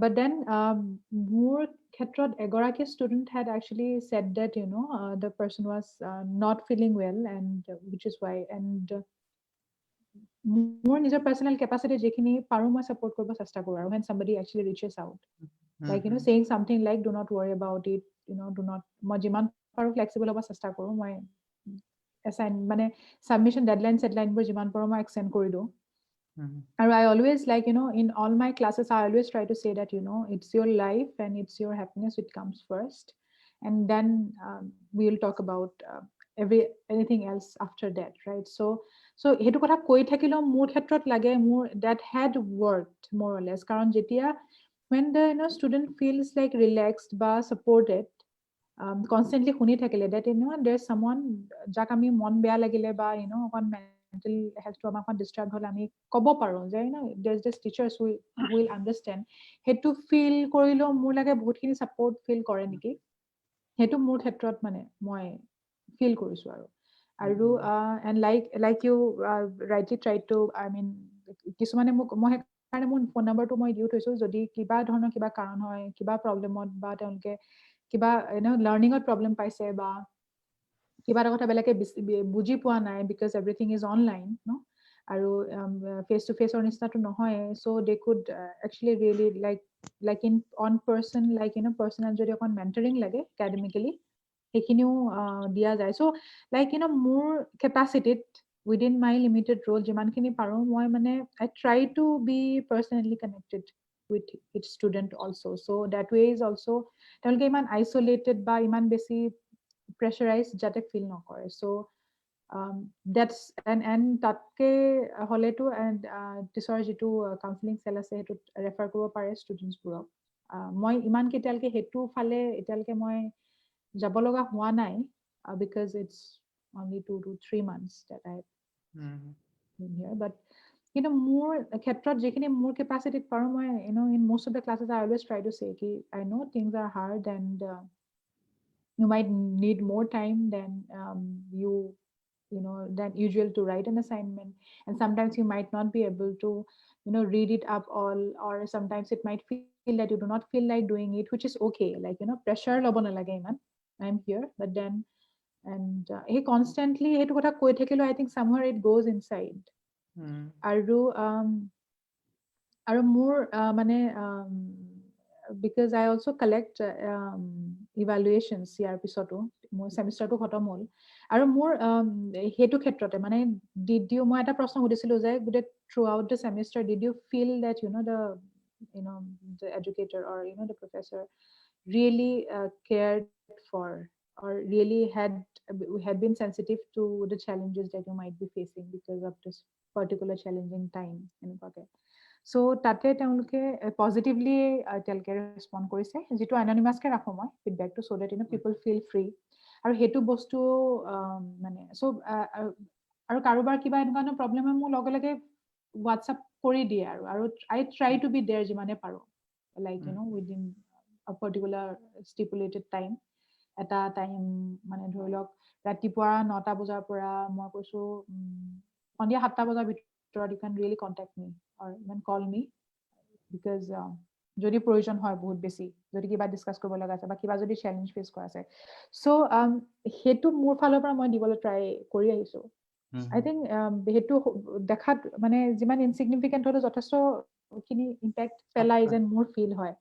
But then more khetrot egoraki student had actually said that the person was not feeling well, and which is why, and more nijor personal capacity jekhini paru ma support korbo chesta koru, and when somebody actually reaches out, like saying something like do not worry about it, do not ma jiman paru flexible hoba chesta koru, moi assign মানে submission deadline বোৰ যিমান পাৰো মই extend কৰি দিওঁ। আৰু I always like in all my classes I always try to say that it's your life and it's your happiness which comes first, and then we will talk about anything else after that, right? So হেতু কথা কৈ থাকিলেও মোৰ ক্ষেত্ৰত লাগে মোৰ that had worked more or less, কাৰণ যেতিয়া when the student feels like relaxed বা supported, constantly শুনি থাকিলে that there's someone যাক আমি মন বেয়া লাগিলে বা অকন mental health to আমাক disturb হলে আমি ক'ব পাৰো যে there's just teachers who will understand, হেতু feel কৰিলো মোৰ লাগে বহুতখিনি support feel কৰে নেকি, হেতু মোৰ ক্ষেত্ৰত মানে মই feel কৰিছো আৰু and like you rightly tried to, I mean কিছুমানে মোক মই কাৰণে মোৰ ফোন নম্বৰটো মই দিও থৈছো, যদি কিবা ধৰণৰ কিবা কাৰণ হয়, কিবা প্ৰবলেমত বা তেওঁলোকে কিবা লাৰ্নিঙত প্ৰবলেম পাইছে বা কিবা এটা কথা বেলেগে বুজি পোৱা নাই, because everything is online no, আৰু face to face or নিচিনাটো নহয়, so they could actually really like in on person, like personal যদি অকন mentoring লাগে academically সেইখিনিও দিয়া যায়। so like মোৰ capacity within my limited role যিমানখিনি পাৰো মই মানে I try to be personally connected with each student also, so that way is also তেওঁলোকে ইমান isolated বা ইমান বেছি pressurized যাতে feel নকৰে। so that's and tatke holeto and tisor jitu counseling cell ase hetu refer kobo pare students burok, moi iman ketalke hetu phale etalke moi jabo loga hua nai, because it's only 2 to 3 months that I been here, but more khetrot jekhini more capacity paro moi in most of the classes I always try to say ki I know things are hard and you might need more time than than usual to write an assignment, and sometimes you might not be able to read it up all, or sometimes it might feel that you do not feel like doing it, which is okay, like pressure lobo na lage iman, I'm here, but then and he constantly hetu kotha koi thakilo I think somewhere it goes inside aru more mane because I also collect evaluations ইয়াৰ পিছতো মোৰ সেমিস্টাৰটো খতম হ'ল আৰু মোৰ হেতু ক্ষেত্ৰতে মানে did you মই এটা প্ৰশ্ন সুধিছিলো যে throughout the semester did you feel that the educator or the professor really cared for or really had been sensitive to the challenges that you might be facing because of this particular challenging time এনেকুৱাকে। so tate তেওঁলোকে positively তেওঁলোকে respond কৰিছে, যেটো anonymous কে ৰাখো মই feedback to, so that people feel free, আৰু হেতু বস্তু মানে so আৰু কাৰোবাৰ কিবা এনেকুৱা প্ৰবলেম হয় মোৰ লগে লগে WhatsApp কৰি দিয়ে আৰু I try to be there যিমানে পাৰো, like within a particular stipulated time এটা টাইম মানে ধৰি লওক ৰাতিপুৱা 9টা বজাৰ পৰা মই কৈছো সন্ধিয়া 7টা বজাৰ ভিতৰত you can really contact me or even call me because যদি প্ৰয়োজন হয় বহুত বেছি যদি কিবা ডিসকাস কৰিব লগা আছে বা কিবা যদি চ্যালেঞ্জ ফেস কৰা আছে সো হেতু মোৰ ফালৰ পৰা মই দিবলৈ ট্ৰাই কৰি আহিছো I think হেতু দেখাত মানে যিমান ইনসিগনিফিকেন্ট হলো যথেষ্ট খিনি ইম্প্যাক্ট পেলাই যেন মোৰ ফিল হয়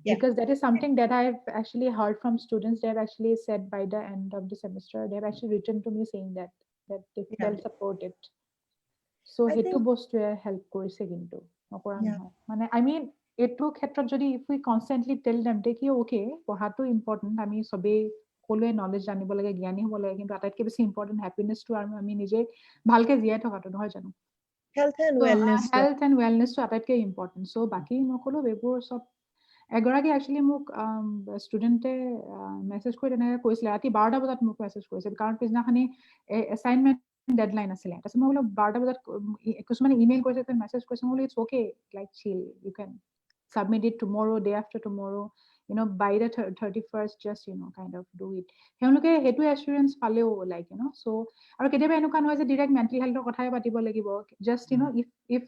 because that is something that I've actually heard from students. They have actually said by the end of the semester, they have actually written to me saying that they felt supported. So hetu bostue help korise kintu nokora nohoy mane I mean etu khetrot jodi if we constantly tell them they ki okay pohato important ami sobe kolue knowledge janibo lage gyani hobo lage kintu ataitke beshi important happiness to ami nije bhalke jiyai thakato nohoy janu health and wellness to ataitke important so baki nokolo ebur sob এগৰাকী actually মোক ষ্টুডেণ্টে message কৰি তেনেকৈ কৈছিলে ৰাতি 12টা বজাত মোক message কৰিছিল কাৰণ পিছদিনাখনি এছাইনমেণ্ট ডেডলাইন আছিলে তাৰপিছত মই বোলো 12টা বজাত কিছুমানে ইমেইল কৰিছে মেছেজ কৰিছে মই বোলো it's okay like chill you can submit it tomorrow day after tomorrow you know by the 31st just you know kind of do it হেওঁলোকে হেতু এছুৰেন্স পালেও লাইক you know so আৰু কেতিয়াবা এনেকুৱা নহয় যে ডাইৰেক্ট মেণ্টেল হেলথৰ কথাই পাতিব লাগিব just you know if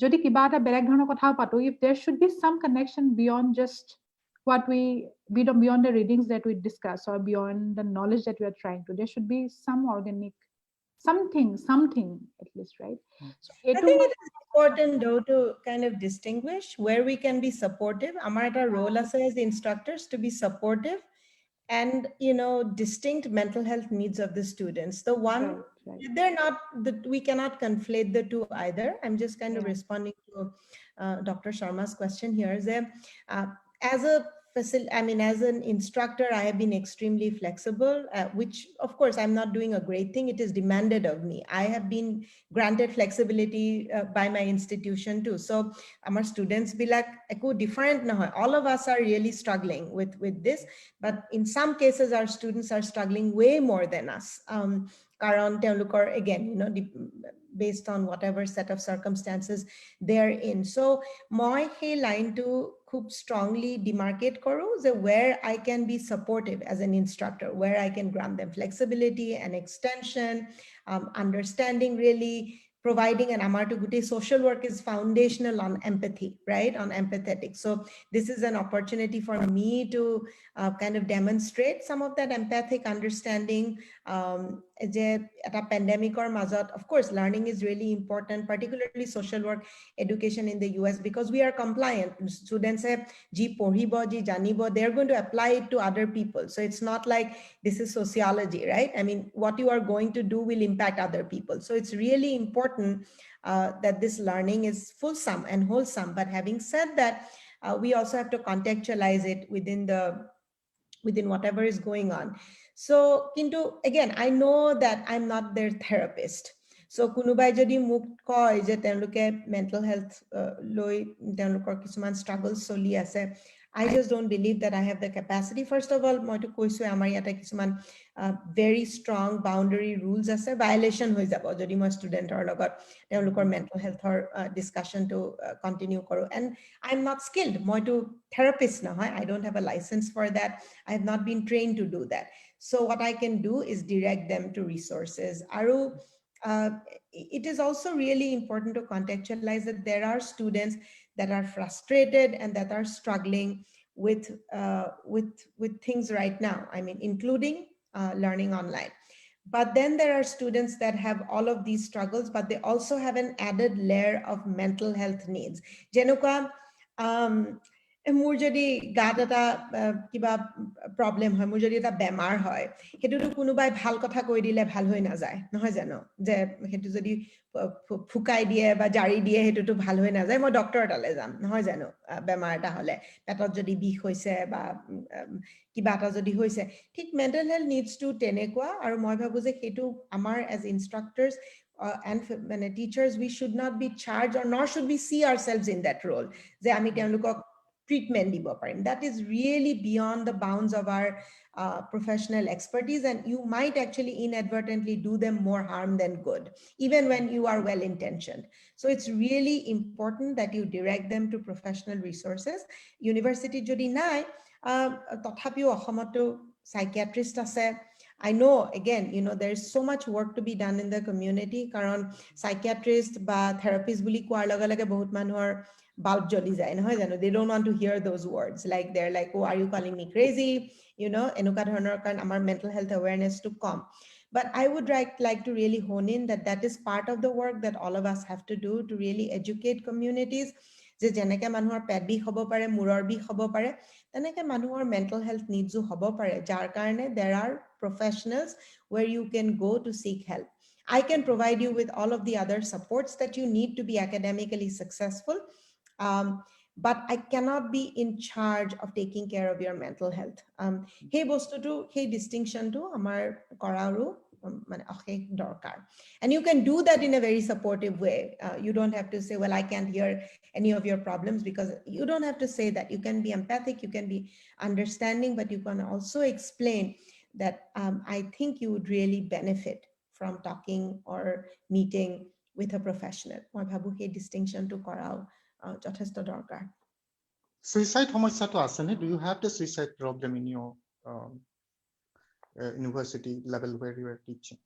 যদি কিবা এটা বেলেগ ধৰণৰ কথা পাতো if there should be some connection beyond just what we beyond the readings that we discuss or beyond the knowledge that we are trying to there should be some organic something at least right so I think it is important though to kind of distinguish where we can be supportive amar eta role ase as instructors to be supportive and you know distinct mental health needs of the students the one they're not that we cannot conflate the two either I'm just kind of responding to Dr. Sharma's question here is that as a I mean as an instructor I have been extremely flexible which of course I'm not doing a great thing it is demanded of me I have been granted flexibility by my institution too so our students be like echo different nahoy all of us are really struggling with this but in some cases our students are struggling way more than us karon teolukor again you know based on whatever set of circumstances they're in so moi he line to খুব strongly demarcate karo where I can be supportive as an instructor where I can grant them flexibility and extension understanding really providing an amartu guti social work is foundational on empathy right on empathetic so this is an opportunity for me to kind of demonstrate some of that empathic understanding je eta pandemic or mazot of course learning is really important particularly social work education in the US because we are compliant students have ji poribo ji janibo they're going to apply it to other people so it's not like this is sociology right I mean what you are going to do will impact other people so it's really important that this learning is fulsome and wholesome but having said that we also have to contextualize it within whatever is going on so kintu again I know that I'm not their therapist so kunubai jodi muk koy je teluke mental health loi telukor kisuman struggles soli ase I just don't believe that I have the capacity first of all moi to koisu amar yata kisuman very strong boundary rules ase violation hoi jabo jodi moi student or logot telukor mental health or discussion to continue koru and I'm not skilled moi to therapist na hoy I don't have a license for that I have not been trained to do that so what I can do is direct them to resources aru it is also really important to contextualize that there are students that are frustrated and that are struggling with things right now I mean including learning online but then there are students that have all of these struggles but they also have an added layer of mental health needs jenuka মোৰ যদি গাত এটা কিবা problem হয় মোৰ যদি এটা বেমাৰ হয় হেতুটো কোনোবাই ভাল কথা কৈ দিলে ভাল হৈ না যায় নহয় জানো যে হেতু যদি ফুকাই দিয়ে বা জাৰি দিয়ে হেতুটো ভাল হৈ না যায় মই ডক্টৰ তালে যাম নহয় জানো বেমাৰ এটা হলে পেটত যদি বিষ হৈছে বা কিবা এটা যদি হৈছে ঠিক মেন্টাল হেলথ নিডছ টু তেনেকুৱা আৰু মই ভাবো যে হেতু আমাৰ age ইনষ্ট্ৰাক্টৰ্ছ and teachers we should not be charged or nor should we see ourselves in that role যে আমি তেওঁলোকক treatment দিব পাৰিম that is really beyond the bounds of our professional expertise and you might actually inadvertently do them more harm than good even when you are well intentioned so it's really important that you direct them to professional resources university jodi nai তথাপিও অসমতো psychiatrist ase. I know, again, there's so much work to be done in the community, karon psychiatrist ba therapist buli koar laga laga bahut manuhor bulb joli jay nohoy jano, they don't want to hear those words, like they're like, oh, are you calling me crazy, enuka dhoroner karon amar mental health awareness to come. But I would like to really hone in that is part of the work that all of us have to do to really educate communities, যে যেনেকে মানুহৰ পেট বিষ হ'ব পাৰে, মূৰৰ বিষ হ'ব পাৰে, তেনেকে মানুহৰ mental health needs হ'ব পাৰে, যাৰ কাৰণে there are professionals where you can go to seek help. I can provide you with all of the other supports that you need to be academically successful, but I cannot be in charge of taking care of your mental health. Hey bostutu, hey distinction to amar koraru মানে অশেষ দৰকাৰ. And you can do that in a very supportive way. You don't have to say, well, I can't hear any of your problems, because you don't have to say that. You can be empathic, you can be understanding, but you can also explain that I think you would really benefit from talking or meeting with a professional. মই ভাবো সেই ডিষ্টিংশ্যনটো কৰাও যথেষ্ট দৰকাৰ. Suicide সমস্যাটো আছেনে? Do you have the suicide problem in your university level where you are teaching?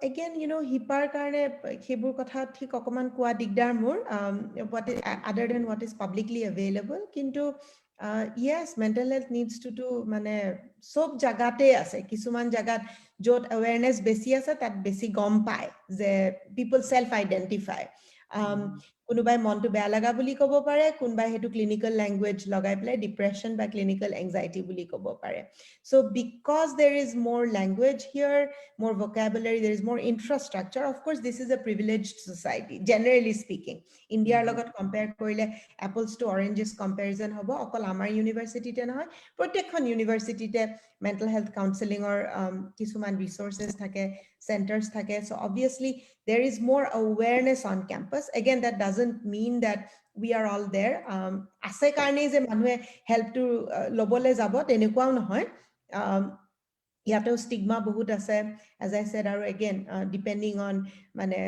Again, হিপাৰ কাৰণে সেইবোৰ কথা ঠিক অকমান কোৱা দিগদাৰ মোৰ, other than what is publicly available. কিন্তু yes, mental health needs to মানে সব জাগাতে আছে, কিছুমান জাগাত য'ত awareness বেছি আছে তাত বেছি গম পায় যে people self identify. কোনোবাই মনটো বেয়া লগা বুলি ক'ব পাৰে, কোনোবাই হেতু ক্লিনিক্যাল ল্যাঙ্গুয়েজ লগাই পেলাই ডিপ্ৰেশন বা ক্লিনিক্যাল এংজাইটি বুলি ক'ব পাৰে. So because there is more language here, more vocabulary, there is more infrastructure. Of course, this is a privileged society, generally speaking. India logot compare korile apples to oranges comparison hobo okol amar university te noy, protyekhon university te mental health counseling or kisuman resources thake, centers thake. So obviously there is more awareness on campus. Again, that doesn't mean that we are all there. Ase karne je manue help to lobole jabo tenekwao nohoy. ইয়াতেও stigma বহুত আছে, as I said, আৰু again depending on মানে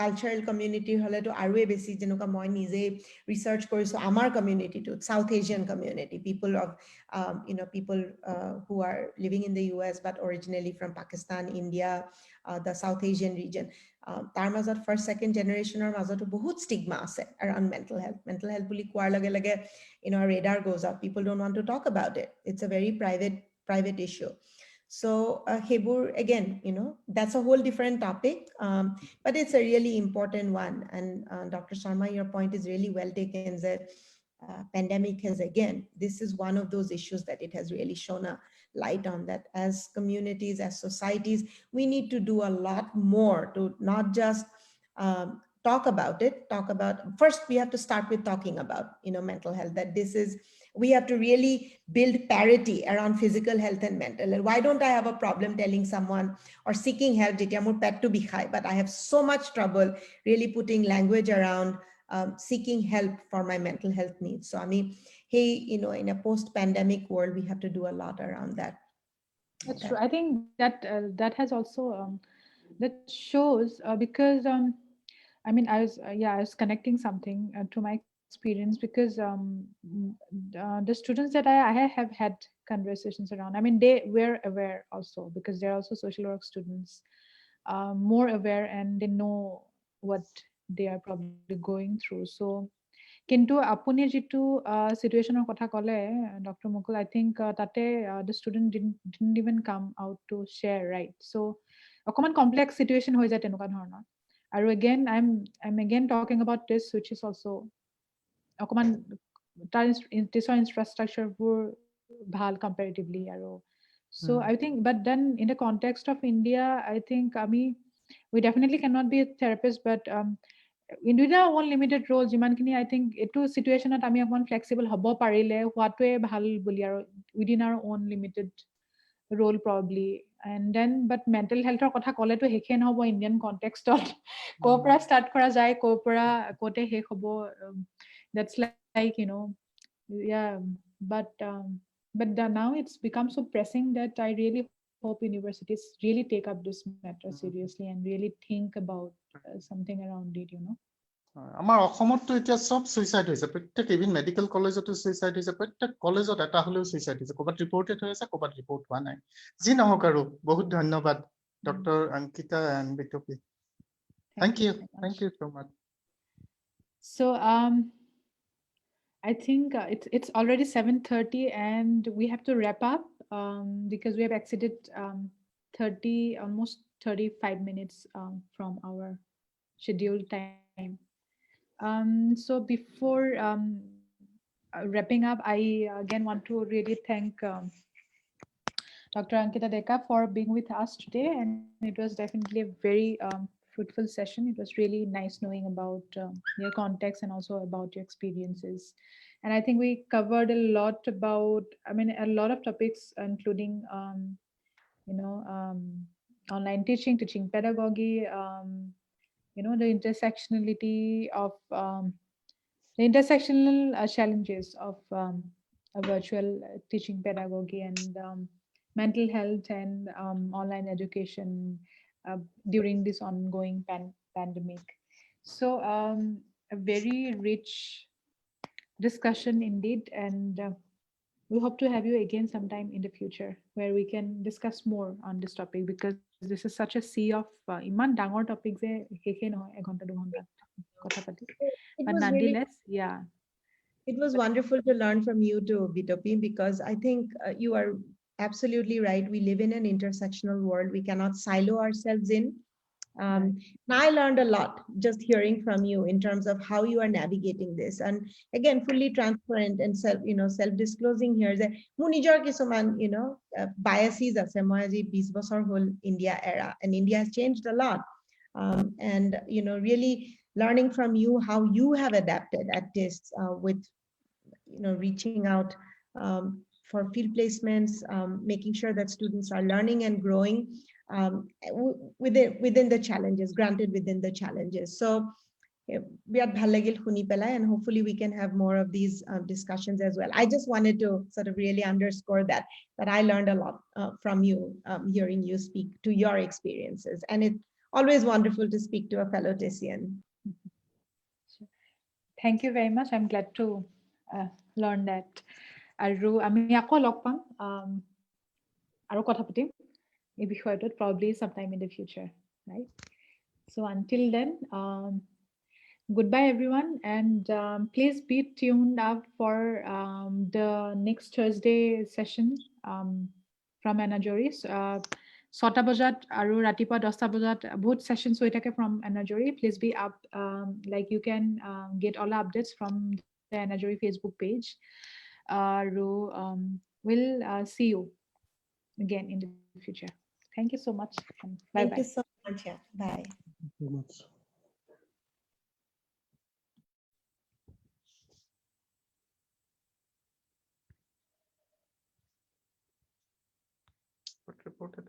cultural community হলেতো আৰুৱে বেছি, যেনেকুৱা মই নিজে ৰিচাৰ্চ কৰিছো আমাৰ কমিউনিটিটো, South Asian community, people of people who are living in the US but originally from Pakistan, India, the South Asian region, তাৰ মাজত first second generationৰ মাজতো বহুত stigma আছে around mental health বুলি কোৱাৰ লগে লগে radar goes up, people don't want to talk about it, it's a very private issue. So Hebur, again, that's a whole different topic, but it's a really important one. And Dr. Sharma, your point is really well taken, that pandemic has, again, this is one of those issues that it has really shown a light on, that as communities, as societies, we need to do a lot more to not just talk about it, first we have to start with talking about, mental health, that this is, we have to really build parity around physical health and mental health. Why don't I have a problem telling someone or seeking help, but I have so much trouble really putting language around seeking help for my mental health needs. So I mean, hey, in a post-pandemic world, we have to do a lot around that. That's true. I think that has also that shows because I mean, I was connecting something to my experience, because the students that I have had conversations around, I mean, they were aware also, because they're also social work students, more aware, and they know what they are probably going through. So কিন্তু আপুনি যিটো সিচুৱেশ্যনৰ কথা ক'লে doctor Mukul, I think তাতে the student didn't even come out to share, right? So অকমান complex situation হৈ যায় তেনেকুৱা ধৰণৰ. আৰু again I'm again talking about this, which is also অকমান তাৰ ইনফ্ৰাষ্ট্ৰাকচাৰবোৰ ভাল comparatively আৰু so I think, but then in the context of India, I think we definitely cannot be a therapist, but in our own limited role, jimankhini I think etu situation at ami okon flexible hobo parile hoatwe bhal boli aru within our own limited role probably. And then but mental health or kotha kole to hekhe no hobo Indian context ot kopra start kora jay kopra kote hek hobo, that's like yeah, but now it's become so pressing that I really hope universities really take up this matter seriously and really think about something around it. আমাৰ অসমততো এতিয়া সব suicide হৈছে, প্ৰত্যেক even medical কলেজতো suicide হৈছে, প্ৰত্যেক কলেজত এটা হলেও সুইসাইড হৈছে, ক'ৰবাত ৰিপৰ্টেড হৈ আছে, ক'ৰবাত ৰিপৰ্ট হোৱা নাই। যি নহওক আৰু বহুত ধন্যবাদ doctor Ankita and Bitopi. Thank you so much. So I think it's already 7:30 and we have to wrap up because we have exceeded 30 almost 35 minutes from our scheduled time. So before wrapping up, I again want to really thank Dr. Ankita Deka for being with us today, and it was definitely a very fruitful session. It was really nice knowing about your context and also about your experiences. And I think we covered a lot about, a lot of topics, including, online teaching, teaching pedagogy, the intersectionality of the intersectional challenges of a virtual teaching pedagogy and mental health and online education during this ongoing pandemic. So a very rich discussion indeed, and we hope to have you again sometime in the future where we can discuss more on this topic, because this is such a sea of iman dangor topic je heke nohoy eghonta 2 ghonta kotha pati, It but was really, nonetheless, yeah. it was wonderful to learn from you too, Bitopi, because I think you are absolutely right. We live in an intersectional world. We cannot silo ourselves in. Now I learned a lot just hearing from you in terms of how you are navigating this, and again, fully transparent and self-disclosing here that মোৰ নিজৰ কিছুমান biases আছে। মই আজি 20 বছৰ হল India era, and India has changed a lot, and really learning from you how you have adapted at this with reaching out for field placements, making sure that students are learning and growing within the challenges, granted within the challenges. So birat bhal lagil khuni pelai, and hopefully we can have more of these discussions as well. I just wanted to sort of really underscore that I learned a lot from you, hearing you speak to your experiences, and it's always wonderful to speak to a fellow Tessian. Thank you very much. I'm glad to learn that. আৰু আমি আকৌ log পাম আৰু কথা পাতিম এই বিষয়টোত, probably sometime in the future, right? So until then, goodbye everyone, and please be tuned up for the next Thursday session from Anajori. 6টা বজাত আৰু ৰাতিপুৱা 10টা বজাত বহুত sessions হৈ থাকে from Anajori. Please be up, like you can get all the updates from the Anajori Facebook page. We'll see you again in the future. Thank you so much. Bye. Thank you so much. Yeah. Bye. Thank you so much. What reported?